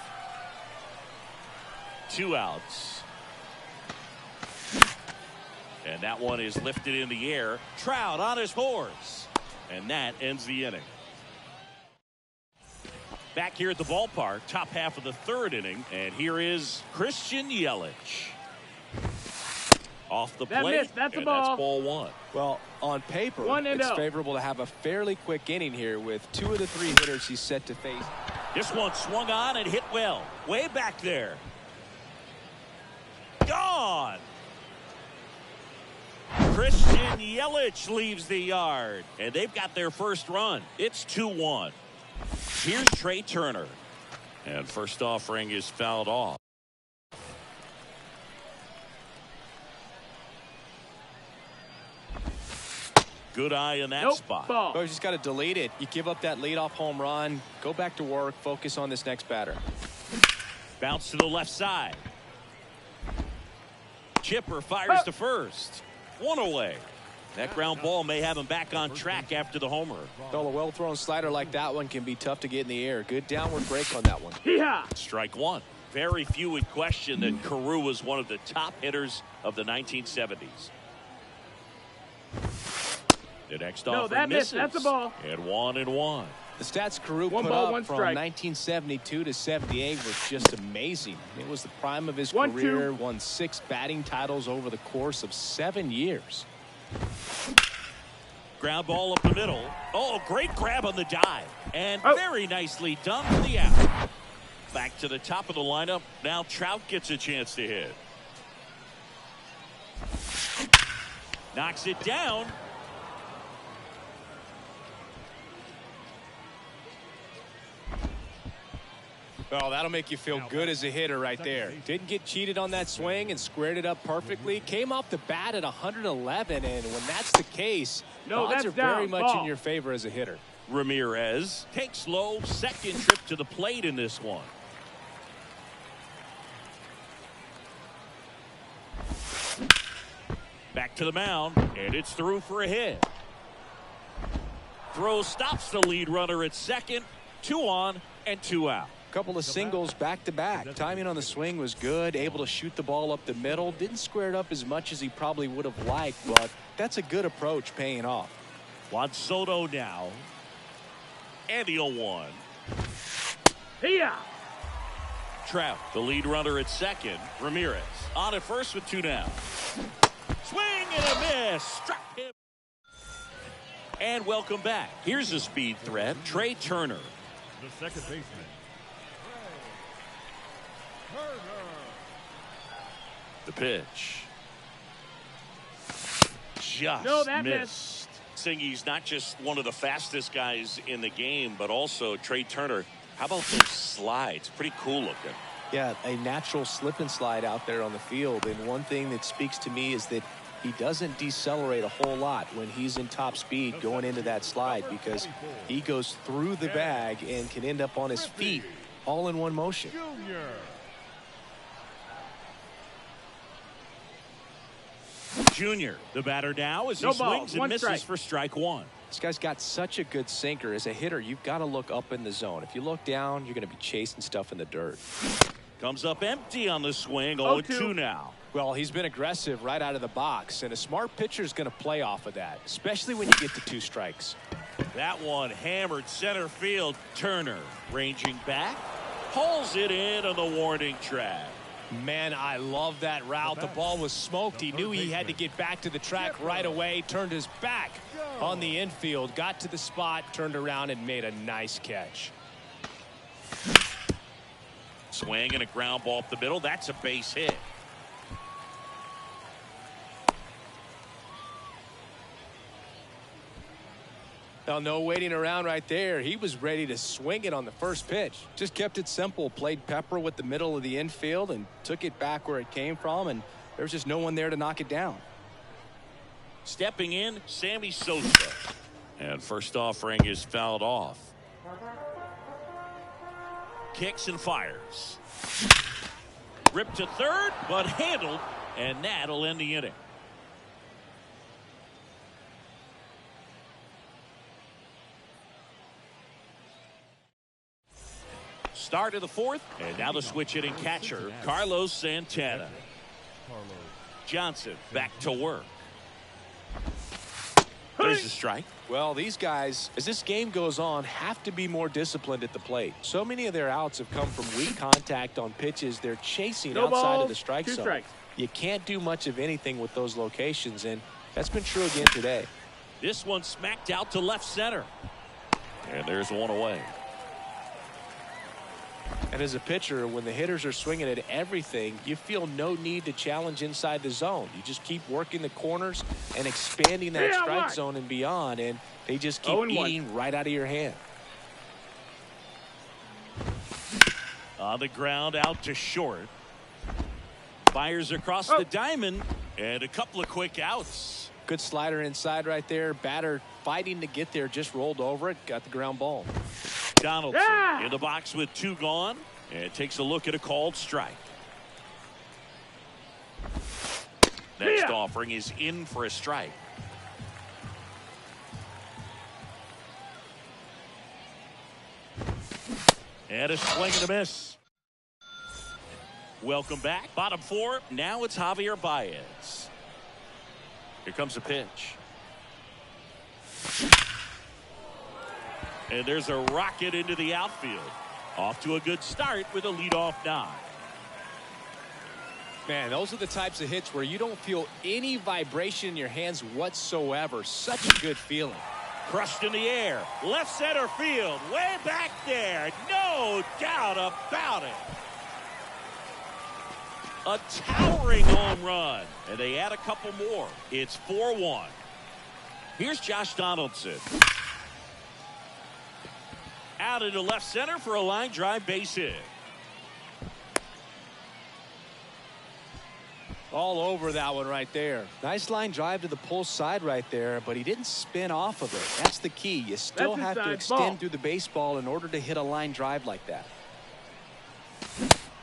2 outs. And that one is lifted in the air. Trout on his horse. And that ends the inning. Back here at the ballpark, top half of the third inning, and here is Christian Yelich. Off the That plate, missed. That's a and ball. that's ball one. Well, on paper, 1 and it's 0. favorable to have a fairly quick inning here with 2 of the 3 hitters he's set to face. This one swung on and hit well. Way back there. Gone. Christian Yelich leaves the yard, and they've got their first run. It's 2-1. Here's Trey Turner. And first offering is fouled off. Good eye in that Nope, spot. ball. Oh, you just got to delete it. You give up that leadoff home run, go back to work, focus on this next batter. Bounce to the left side. Chipper fires to first. 1 away. That ground ball may have him back on track after the homer. Well, a well-thrown slider like that one can be tough to get in the air. Good downward break on that one. Yeah. Strike one. Very few would question that Carew was one of the top hitters of the 1970s. The next offering misses. That's a ball. And 1-1. The stats Carew One put ball, up one from strike. 1972 to 78 was just amazing. It was the prime of his 1-2. career. Won 6 batting titles over the course of 7 years. Ground ball up the middle. Oh, great grab on the dive. And Oh. very nicely done for the out. Back to the top of the lineup. Now Trout gets a chance to hit. Knocks it down. Well, that'll make you feel good as a hitter right there. Didn't get cheated on that swing and squared it up perfectly. Came off the bat at 111, and when that's the case, No, odds that's are very down. much Ball. in your favor as a hitter. Ramirez takes low. Second trip to the plate in this one. Back to the mound, and it's through for a hit. Throw stops the lead runner at second. 2 on and 2 out. Couple of singles back to back. Timing on the swing was good. Able to shoot the ball up the middle. Didn't square it up as much as he probably would have liked, but that's a good approach paying off. Juan Soto now. And the 0-1. Yeah. Trout, the lead runner at second. Ramirez on at first with 2 down. Swing and a miss. Struck him. And welcome back. Here's a speed threat. Trey Turner. The second baseman. The pitch. Just No, that missed. Saying he's not just one of the fastest guys in the game, but also Trey Turner. How about those slides? Pretty cool looking. Yeah, a natural slip and slide out there on the field. And one thing that speaks to me is that he doesn't decelerate a whole lot when he's in top speed going into that slide, because he goes through the bag and can end up on his feet all in one motion. Junior. Junior, the batter now as he No ball, swings and one misses strike. for strike one. This guy's got such a good sinker. As a hitter, you've got to look up in the zone. If you look down, you're going to be chasing stuff in the dirt. Comes up empty on the swing. 0-2. 0-2 now. Well, he's been aggressive right out of the box, and a smart pitcher is going to play off of that, especially when you get to 2 strikes. That one hammered center field. Turner ranging back. Pulls it in on the warning track. Man, I love that route. The ball was smoked. He knew he had to get back to the track right away. Turned his back on the infield. Got to the spot, turned around, and made a nice catch. Swing and a ground ball up the middle. That's a base hit. Well, no waiting around right there. He was ready to swing it on the first pitch. Just kept it simple. Played pepper with the middle of the infield and took it back where it came from, and there was just no one there to knock it down. Stepping in, Sammy Sosa. And first offering is fouled off. Kicks and fires. Ripped to third, but handled, and that'll end the inning. Start of the fourth, and now the switch hitting catcher, Carlos Santana. Johnson back to work. There's a strike. Well, these guys, as this game goes on, have to be more disciplined at the plate. So many of their outs have come from weak contact on pitches they're chasing No outside balls, of the strike 2 zone. strikes. You can't do much of anything with those locations, and that's been true again today. This one smacked out to left center. And there's one away. And as a pitcher, when the hitters are swinging at everything, you feel no need to challenge inside the zone. You just keep working the corners and expanding that Yeah, strike Mark. zone and beyond, and they just keep 0-1. eating right out of your hand. On the ground, out to short. Fires across the diamond, and a couple of quick outs. Good slider inside right there. Batter fighting to get there, just rolled over it, got the ground ball. Donaldson Yeah. in the box with 2 gone, and takes a look at a called strike. Next Yeah. offering is in for a strike. And a swing and a miss. Welcome back. Bottom four. Now it's Javier Baez. Here comes a pitch. And there's a rocket into the outfield. Off to a good start with a leadoff knock. Man, those are the types of hits where you don't feel any vibration in your hands whatsoever. Such a good feeling. Crushed in the air. Left center field. Way back there. No doubt about it. A towering home run. And they add a couple more. It's 4-1. Here's Josh Donaldson. Out into left center for a line drive base hit. All over that one right there. Nice line drive to the pull side right there, but he didn't spin off of it. That's the key. You still have to extend through the baseball in order to hit a line drive like that.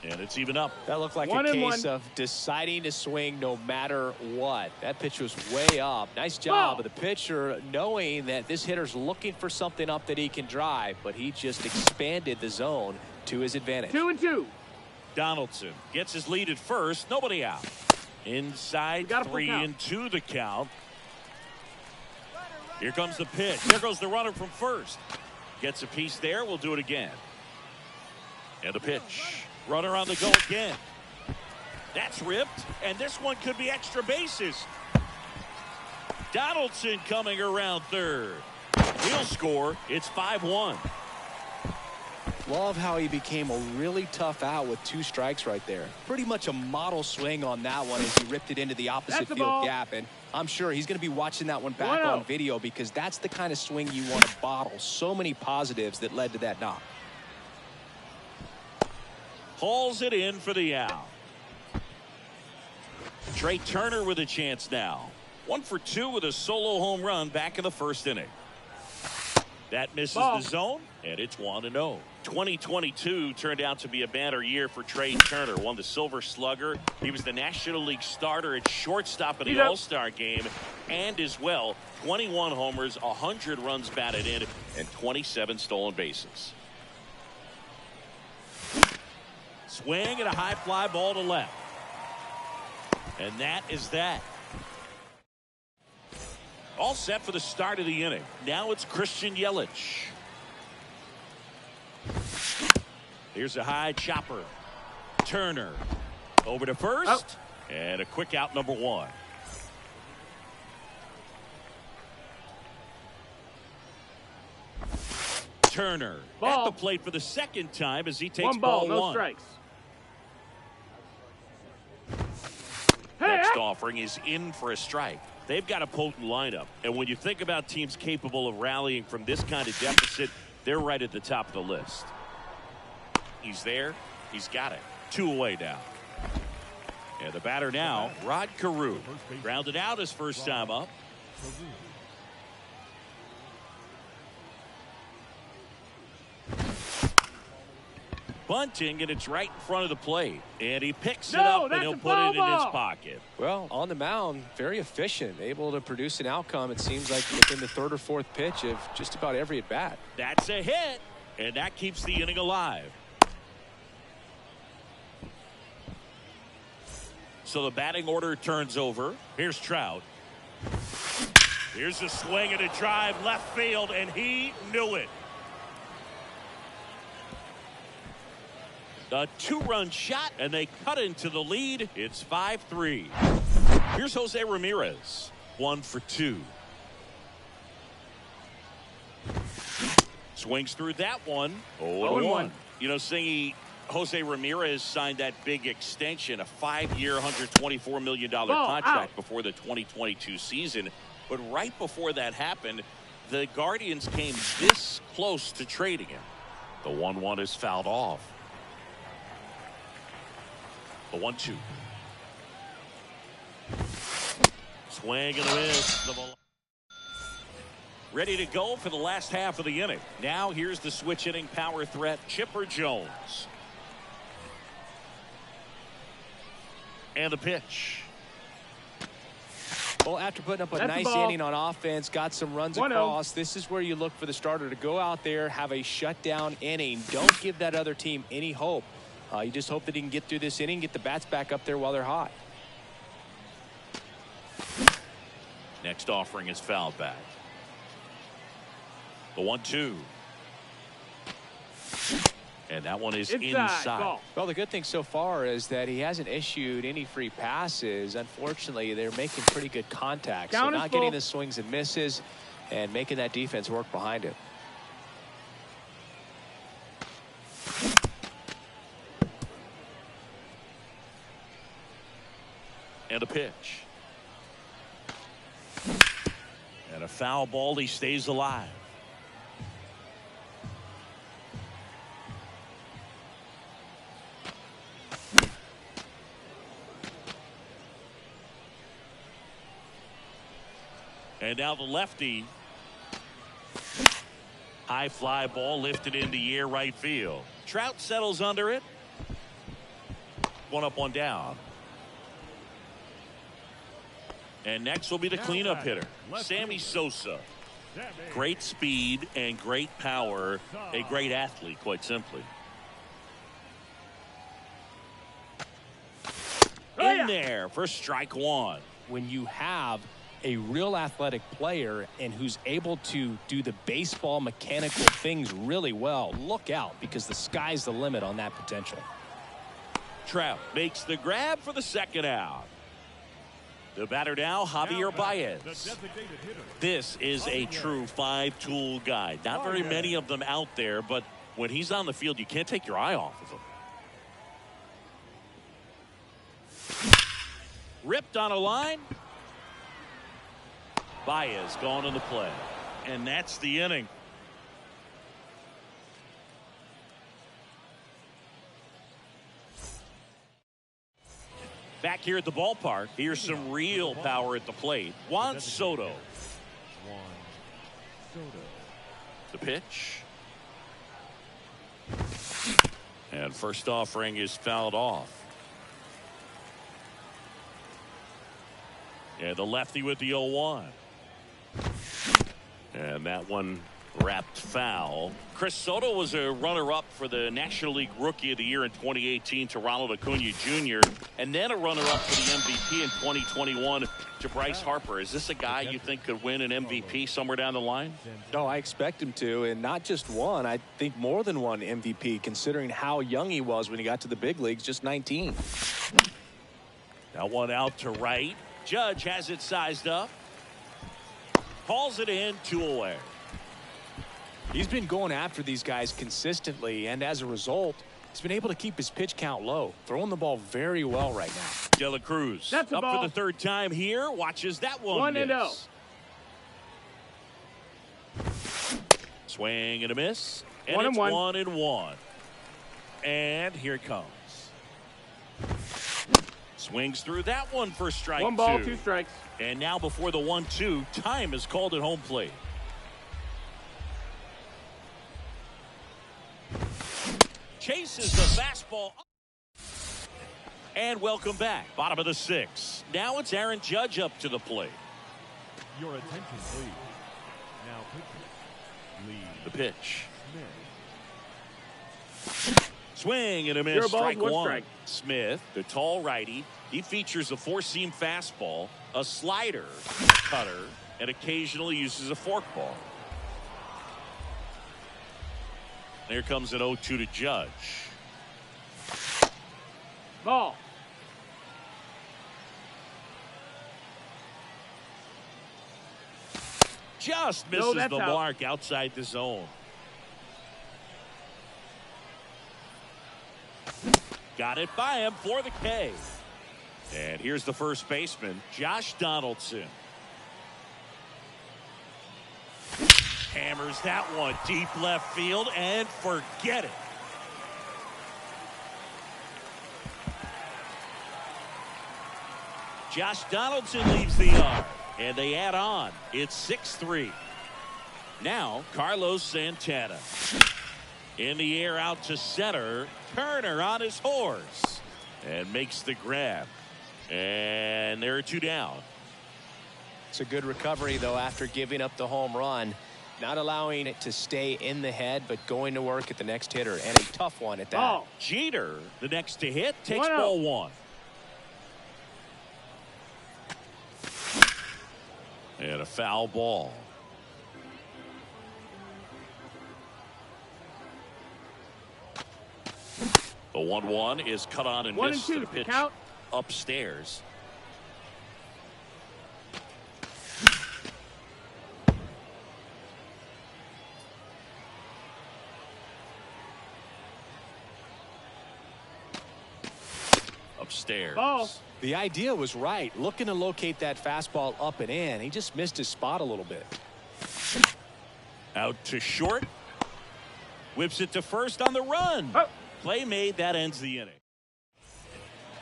And it's even up. That looked like a case of deciding to swing no matter what. That pitch was way up. Nice job of the pitcher knowing that this hitter's looking for something up that he can drive, but he just expanded the zone to his advantage. 2-2. Donaldson gets his lead at first. Nobody out. Inside 3-2 the count. Here comes the pitch. There goes the runner from first. Gets a piece there. We'll do it again. And the pitch. Runner on the go again. That's ripped. And this one could be extra bases. Donaldson coming around third. He'll score. It's 5-1. Love how he became a really tough out with 2 strikes right there. Pretty much a model swing on that one as he ripped it into the opposite field gap. And I'm sure he's going to be watching that one back on video because that's the kind of swing you want to bottle. So many positives that led to that knock. Hauls it in for the out. Trey Turner with a chance now. 1 for 2 with a solo home run back in the first inning. That misses the zone, and it's 1-0. 2022 turned out to be a banner year for Trey Turner. Won the Silver Slugger. He was the National League starter at shortstop in the All-Star game, and as well, 21 homers, 100 runs batted in, and 27 stolen bases. Swing and a high fly ball to left. And that is that. All set for the start of the inning. Now it's Christian Yelich. Here's a high chopper. Turner over to first. And a quick out, number 1. Turner at the plate for the second time as he takes ball 1. No strikes. Next offering is in for a strike. They've got a potent lineup, and when you think about teams capable of rallying from this kind of deficit, they're right at the top of the list. He's there. He's got it. 2 away now. And the batter now, Rod Carew. Grounded out his first time up. Bunting, and it's right in front of the plate. And he picks it up, and he'll put it in his pocket. Well, on the mound, very efficient, able to produce an outcome, it seems like, within the 3rd or 4th pitch of just about every at-bat. That's a hit, and that keeps the inning alive. So the batting order turns over. Here's Trout. Here's a swing and a drive left field, and he knew it. A 2-run shot, and they cut into the lead. It's 5-3. Here's Jose Ramirez. 1 for 2. Swings through that one. 0-1. You know, Singy, Jose Ramirez signed that big extension, a 5-year, $124 million contract before the 2022 season. But right before that happened, the Guardians came this close to trading him. The 1-1 is fouled off. The 1-2. Swing and a miss. Ready to go for the last half of the inning. Now here's the switch hitting power threat, Chipper Jones. And the pitch. Well, after putting up a That's the nice ball. inning on offense, got some runs 1-0. across, this is where you look for the starter to go out there, have a shutdown inning. Don't give that other team any hope. You just hope that he can get through this inning, get the bats back up there while they're hot. Next offering is fouled back. The 1-2. And that one is inside. Ball. Well, the good thing so far is that he hasn't issued any free passes. Unfortunately, they're making pretty good contact. So Count is not getting full. the swings and misses and making that defense work behind it. And a pitch. And a foul ball. He stays alive. And now the lefty. High fly ball lifted into the air right field. Trout settles under it. One up, one down. And next will be the cleanup hitter, Sammy Sosa. Great speed and great power. A great athlete, quite simply. In there for strike one. When you have a real athletic player and who's able to do the baseball mechanical things really well, look out, because the sky's the limit on that potential. Trout makes the grab for the second out. The batter now, Javier Baez. This is a true five-tool guy. Not very many of them out there, but when he's on the field, you can't take your eye off of him. Ripped on a line. Baez gone in the play. And that's the inning. Back here at the ballpark, here's some real power at the plate. Juan Soto. The pitch. And first offering is fouled off. And the lefty with the 0-1. And that one wrapped foul. Chris Soto was a runner-up for the National League Rookie of the Year in 2018 to Ronald Acuna Jr. and then a runner-up for the MVP in 2021 to Bryce Harper. Is this a guy you think could win an MVP somewhere down the line? No, I expect him to, and not just one. I think more than one MVP, considering how young he was when he got to the big leagues, just 19. That one out to right. Judge has it sized up. Calls it in, 2 away. He's been going after these guys consistently, and as a result, he's been able to keep his pitch count low, throwing the ball very well right now. De La Cruz That's a up ball. for the third time here. Watches that one 1-0. Swing and a miss. And 1-1. it's 1-1. And here it comes. Swings through that one for strike 1 ball, 2. 2 strikes. And now before the 1-2, time is called at home plate. Chases the fastball. And welcome back. Bottom of the 6th. Now it's Aaron Judge up to the plate. Your attention, please. Now pitching. Lee The pitch. Smith. Swing and a miss. Zero balls, Strike 1 one. strike. Smith, the tall righty. He features a 4-seam fastball, a slider, cutter, and occasionally uses a forkball. Here comes an 0-2 to Judge. Ball. Just No, misses that's the out. mark outside the zone. Got it by him for the K. And here's the first baseman, Josh Donaldson. Hammers that one deep left field and forget it. Josh Donaldson leaves the yard, and they add on. It's 6-3. Now, Carlos Santana. In the air out to center. Turner on his horse. And makes the grab. And there are 2 down. It's a good recovery, though, after giving up the home run. Not allowing it to stay in the head, but going to work at the next hitter, and a tough one at that. Oh. Jeter, the next to hit, takes 1-0. ball one. And a foul ball. The 1-1 is cut on and 1 missed and to 2. the pitch Count. upstairs. Upstairs. Ball. The idea was right. Looking to locate that fastball up and in. He just missed his spot a little bit. Out to short. Whips it to first on the run. Oh. Play made. That ends the inning.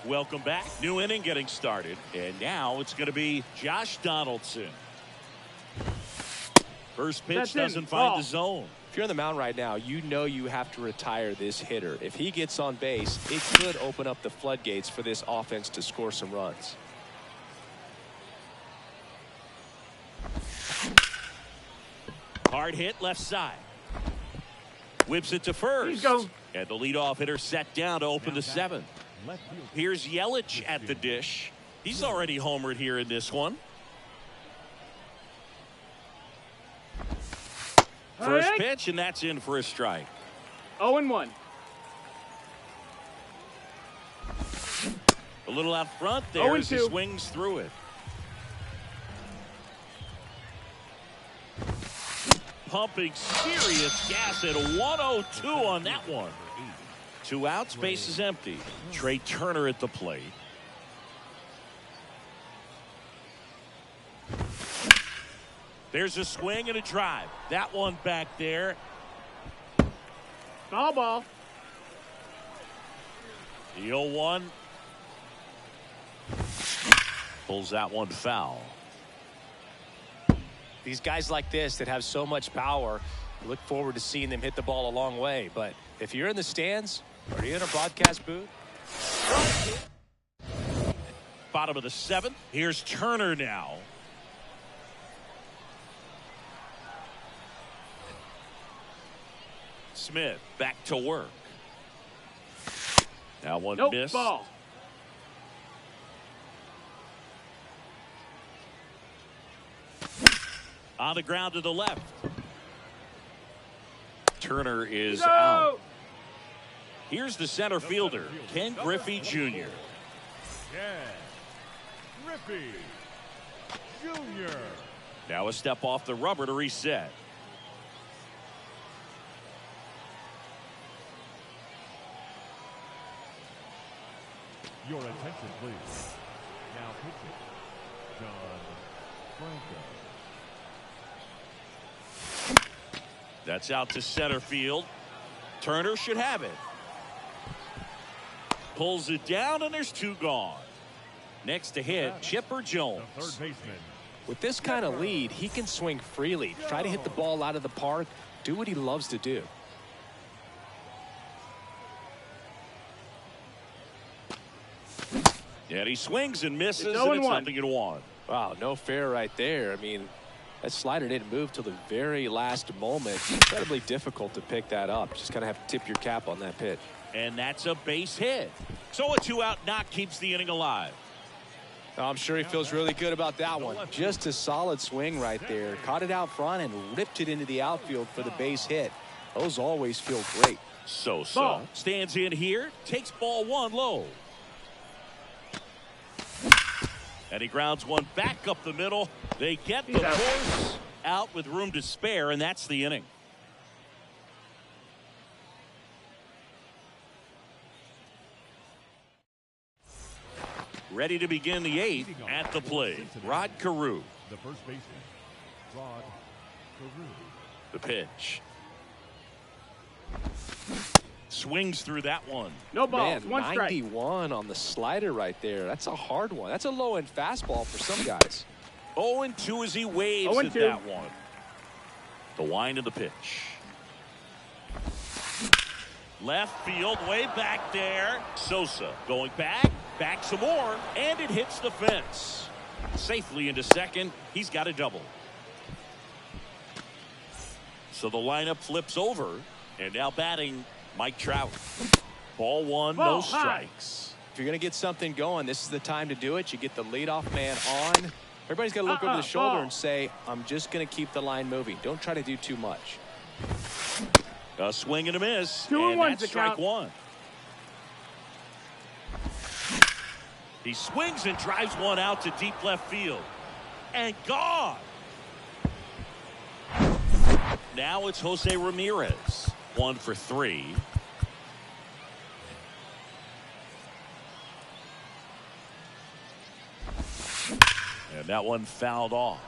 Welcome back. New inning getting started. And now it's going to be Josh Donaldson. First pitch That's in. doesn't find Ball. the zone. If you're on the mound right now, you know you have to retire this hitter. If he gets on base, it could open up the floodgates for this offense to score some runs. Hard hit left side. Whips it to first. He's going. And the leadoff hitter set down to open the seventh. Left field. Here's Yelich at the dish. He's already homered here in this one. First Alright. pitch, and that's in for a strike. 0-1. A little out front there as he 0-2. swings through it. Pumping serious gas at a 102 on that one. 2 outs, base is empty. Trey Turner at the plate. There's a swing and a drive. That one back there. Foul ball. The 0-1. Pulls that one foul. These guys like this that have so much power, you look forward to seeing them hit the ball a long way. But if you're in the stands, are you in a broadcast booth? Bottom of the 7th. Here's Turner now. Smith back to work. Now one Nope. missed. Ball. On the ground to the left. Turner is No. out. Here's the center fielder, Ken Griffey Jr. Ken Griffey Jr. Now a step off the rubber to reset. Your attention, please. Now pitching, John Franco. That's out to center field. Turner should have it. Pulls it down, and there's 2 gone. Next to hit, Chipper The Jones. third baseman, With this kind of lead, he can swing freely, try to hit the ball out of the park, do what he loves to do. And he swings and misses, It's and it's 0-1. 0-1. Wow, no fair right there. I mean, that slider didn't move till the very last moment. Incredibly difficult to pick that up. Just kind of have to tip your cap on that pitch. And that's a base hit. So a 2-out knock keeps the inning alive. I'm sure he feels really good about that one. Just a solid swing right there. Caught it out front and ripped it into the outfield for the base hit. Those always feel great. Sosa Ball. stands in here, takes ball 1 low. And he grounds one back up the middle. They get the He's out. force out with room to spare, and that's the inning. Ready to begin the 8th at the plate. Rod Carew. the first baseman, Rod Carew. The pitch. Swings through that one. No ball. Man, 1 strike. 91 on the slider right there. That's a hard one. That's a low-end fastball for some guys. 0-2 as he waves at 0-2. that one. The wind of the pitch. Left field, way back there. Sosa going back some more, and it hits the fence. Safely into second. He's got a double. So the lineup flips over. And now batting Mike Trout. Ball one, no strikes. If you're going to get something going, this is the time to do it. You get the leadoff man on. Everybody's got to look over the shoulder and say, I'm just going to keep the line moving. Don't try to do too much. A swing and a miss. 2 and 1 that's strike one. He swings and drives one out to deep left field. And gone. Now it's Jose Ramirez. 1 for 3. And that one fouled off.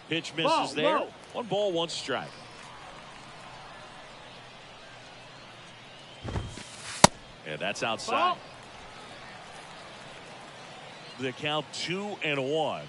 Pitch misses there. Low. 1 ball, 1 strike. And that's outside. Ball. The count 2 and 1.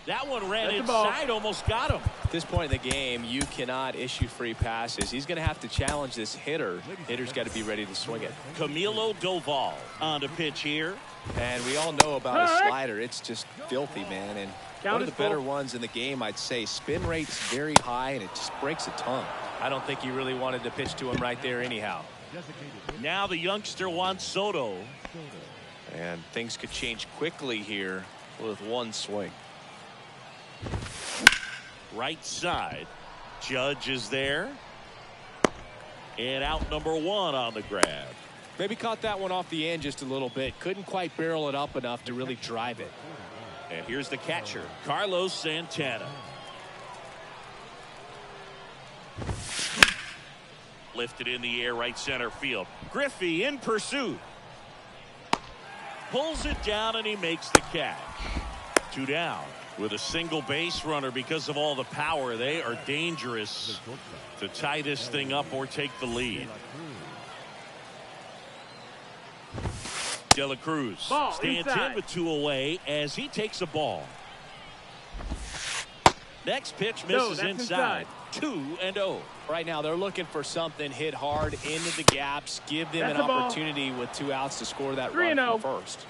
That one ran That's a ball. inside, almost got him. At this point in the game, you cannot issue free passes. He's going to have to challenge this hitter. Hitter's got to be ready to swing it. Camilo Doval on the pitch here. And we all know about a slider. It's just filthy, man. And Count one of is the better full. ones in the game, I'd say. Spin rate's very high, and it just breaks a tongue. I don't think he really wanted to pitch to him right there anyhow. Now the youngster Juan Soto. And things could change quickly here with one swing. Right side. Judge is there. And out number 1 on the grab. Maybe caught that one off the end just a little bit. Couldn't quite barrel it up enough to really drive it. And here's the catcher, Carlos Santana. Lifted in the air, right center field. Griffey in pursuit. Pulls it down and he makes the catch. 2 down. With a single base runner because of all the power, they are dangerous to tie this thing up or take the lead. De La Cruz Ball stands inside. in with 2 away as he takes a ball. Next pitch misses that's inside. 2-0. Right now, they're looking for something hit hard into the gaps. Give them That's an a ball. opportunity with 2 outs to score that 3-0. run from first.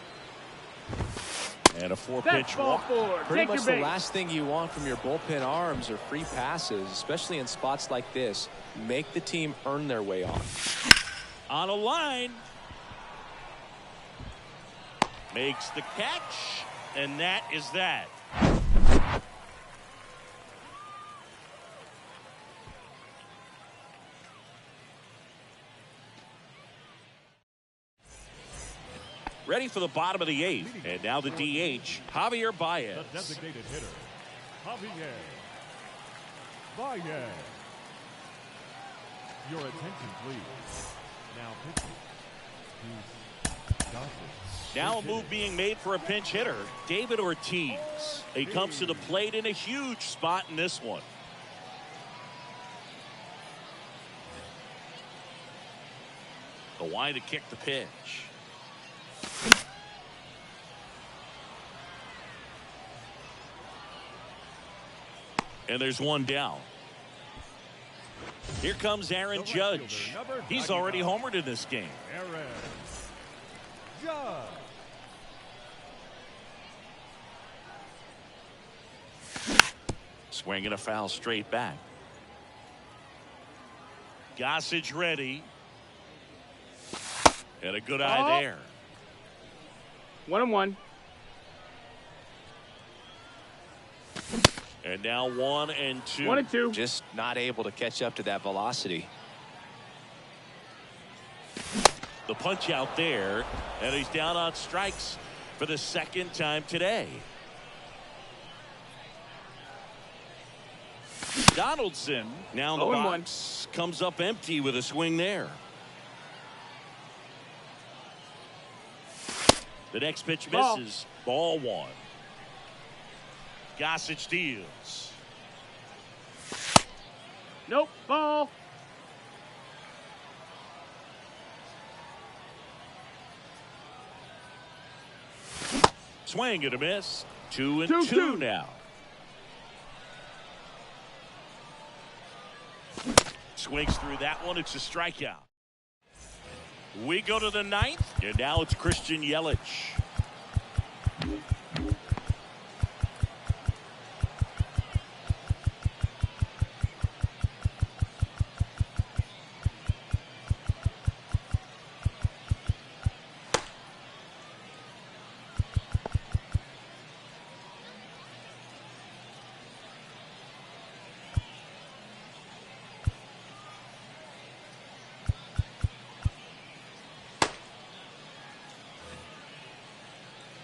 And a That's 4-pitch ball walk. 4. Pretty Take much your the base. last thing you want from your bullpen arms are free passes, especially in spots like this. Make the team earn their way on. On a line. Makes the catch. And that is that. Ready for the bottom of the 8th. And now the DH, Javier The Baez. designated hitter, Javier Baez. Your attention, please. Now pitching. He's Gossett. Now a move being made for a pinch hitter, David Ortiz. He comes to the plate in a huge spot in this one. The line to kick the pitch. And there's one down. Here comes Aaron The right Judge. fielder, number He's 95. already homered in this game. Aaron Judge. Swinging a foul straight back. Gossage ready. And a good eye there. 1-1. And now 1-2. 1-2. Just not able to catch up to that velocity. The punch out there. And he's down on strikes for the 2nd time today. Donaldson now in the 0-1. box. Comes up empty with a swing there. The next pitch Ball. misses. Ball 1. Gossage deals. Nope. Ball. Swing and a miss. 2-2 now. Swings through that one. It's a strikeout. We go to the ninth, and now it's Christian Yelich.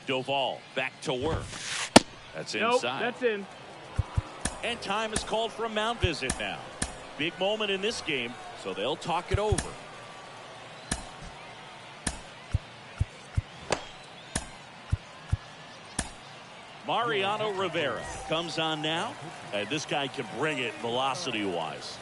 Doval back to work. That's inside. Nope, that's in. And time is called for a mound visit now. Big moment in this game, so they'll talk it over. Mariano Rivera comes on now, and this guy can bring it velocity-wise.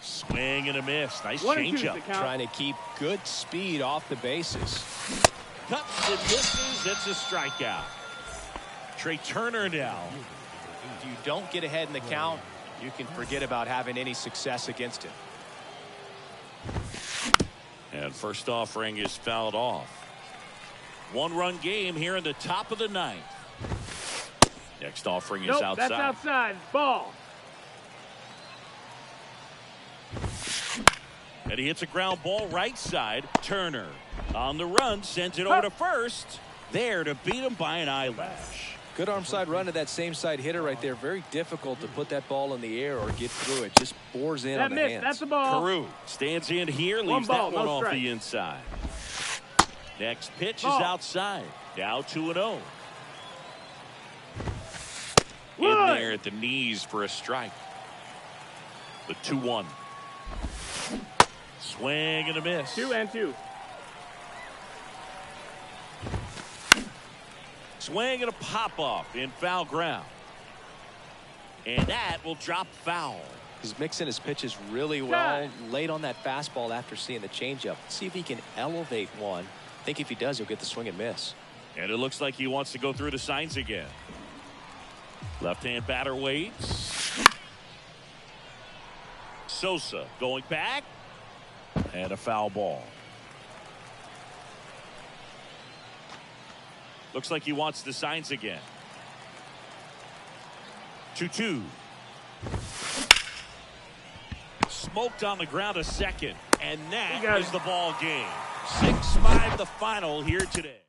Swing and a miss. Nice changeup. Trying to keep good speed off the bases. Cuts and misses. It's a strikeout. Trey Turner now. If you don't get ahead in the count, you can forget about having any success against him. And first offering is fouled off. One-run game here in the top of the ninth. Next offering is outside. That's outside. Ball. And he hits a ground ball right side. Turner on the run, sends it over to first. There to beat him by an eyelash. Good arm side run to that same side hitter right there. Very difficult to put that ball in the air or get through it. Just bores in on the hands. That's the ball. Carew stands in here, leaves that one off the inside. Next pitch is outside. Now 2-0. In there at the knees for a strike. The 2-1. Swing and a miss. 2-2. Swing and a pop-off in foul ground. And that will drop foul. He's mixing his pitches really well. Late on that fastball after seeing the changeup. See if he can elevate one. I think if he does, he'll get the swing and miss. And it looks like he wants to go through the signs again. Left-hand batter waits. Sosa going back. And a foul ball. Looks like he wants the signs again. 2-2. Smoked on the ground a second. And that is the ball game. 6-5 the final here today.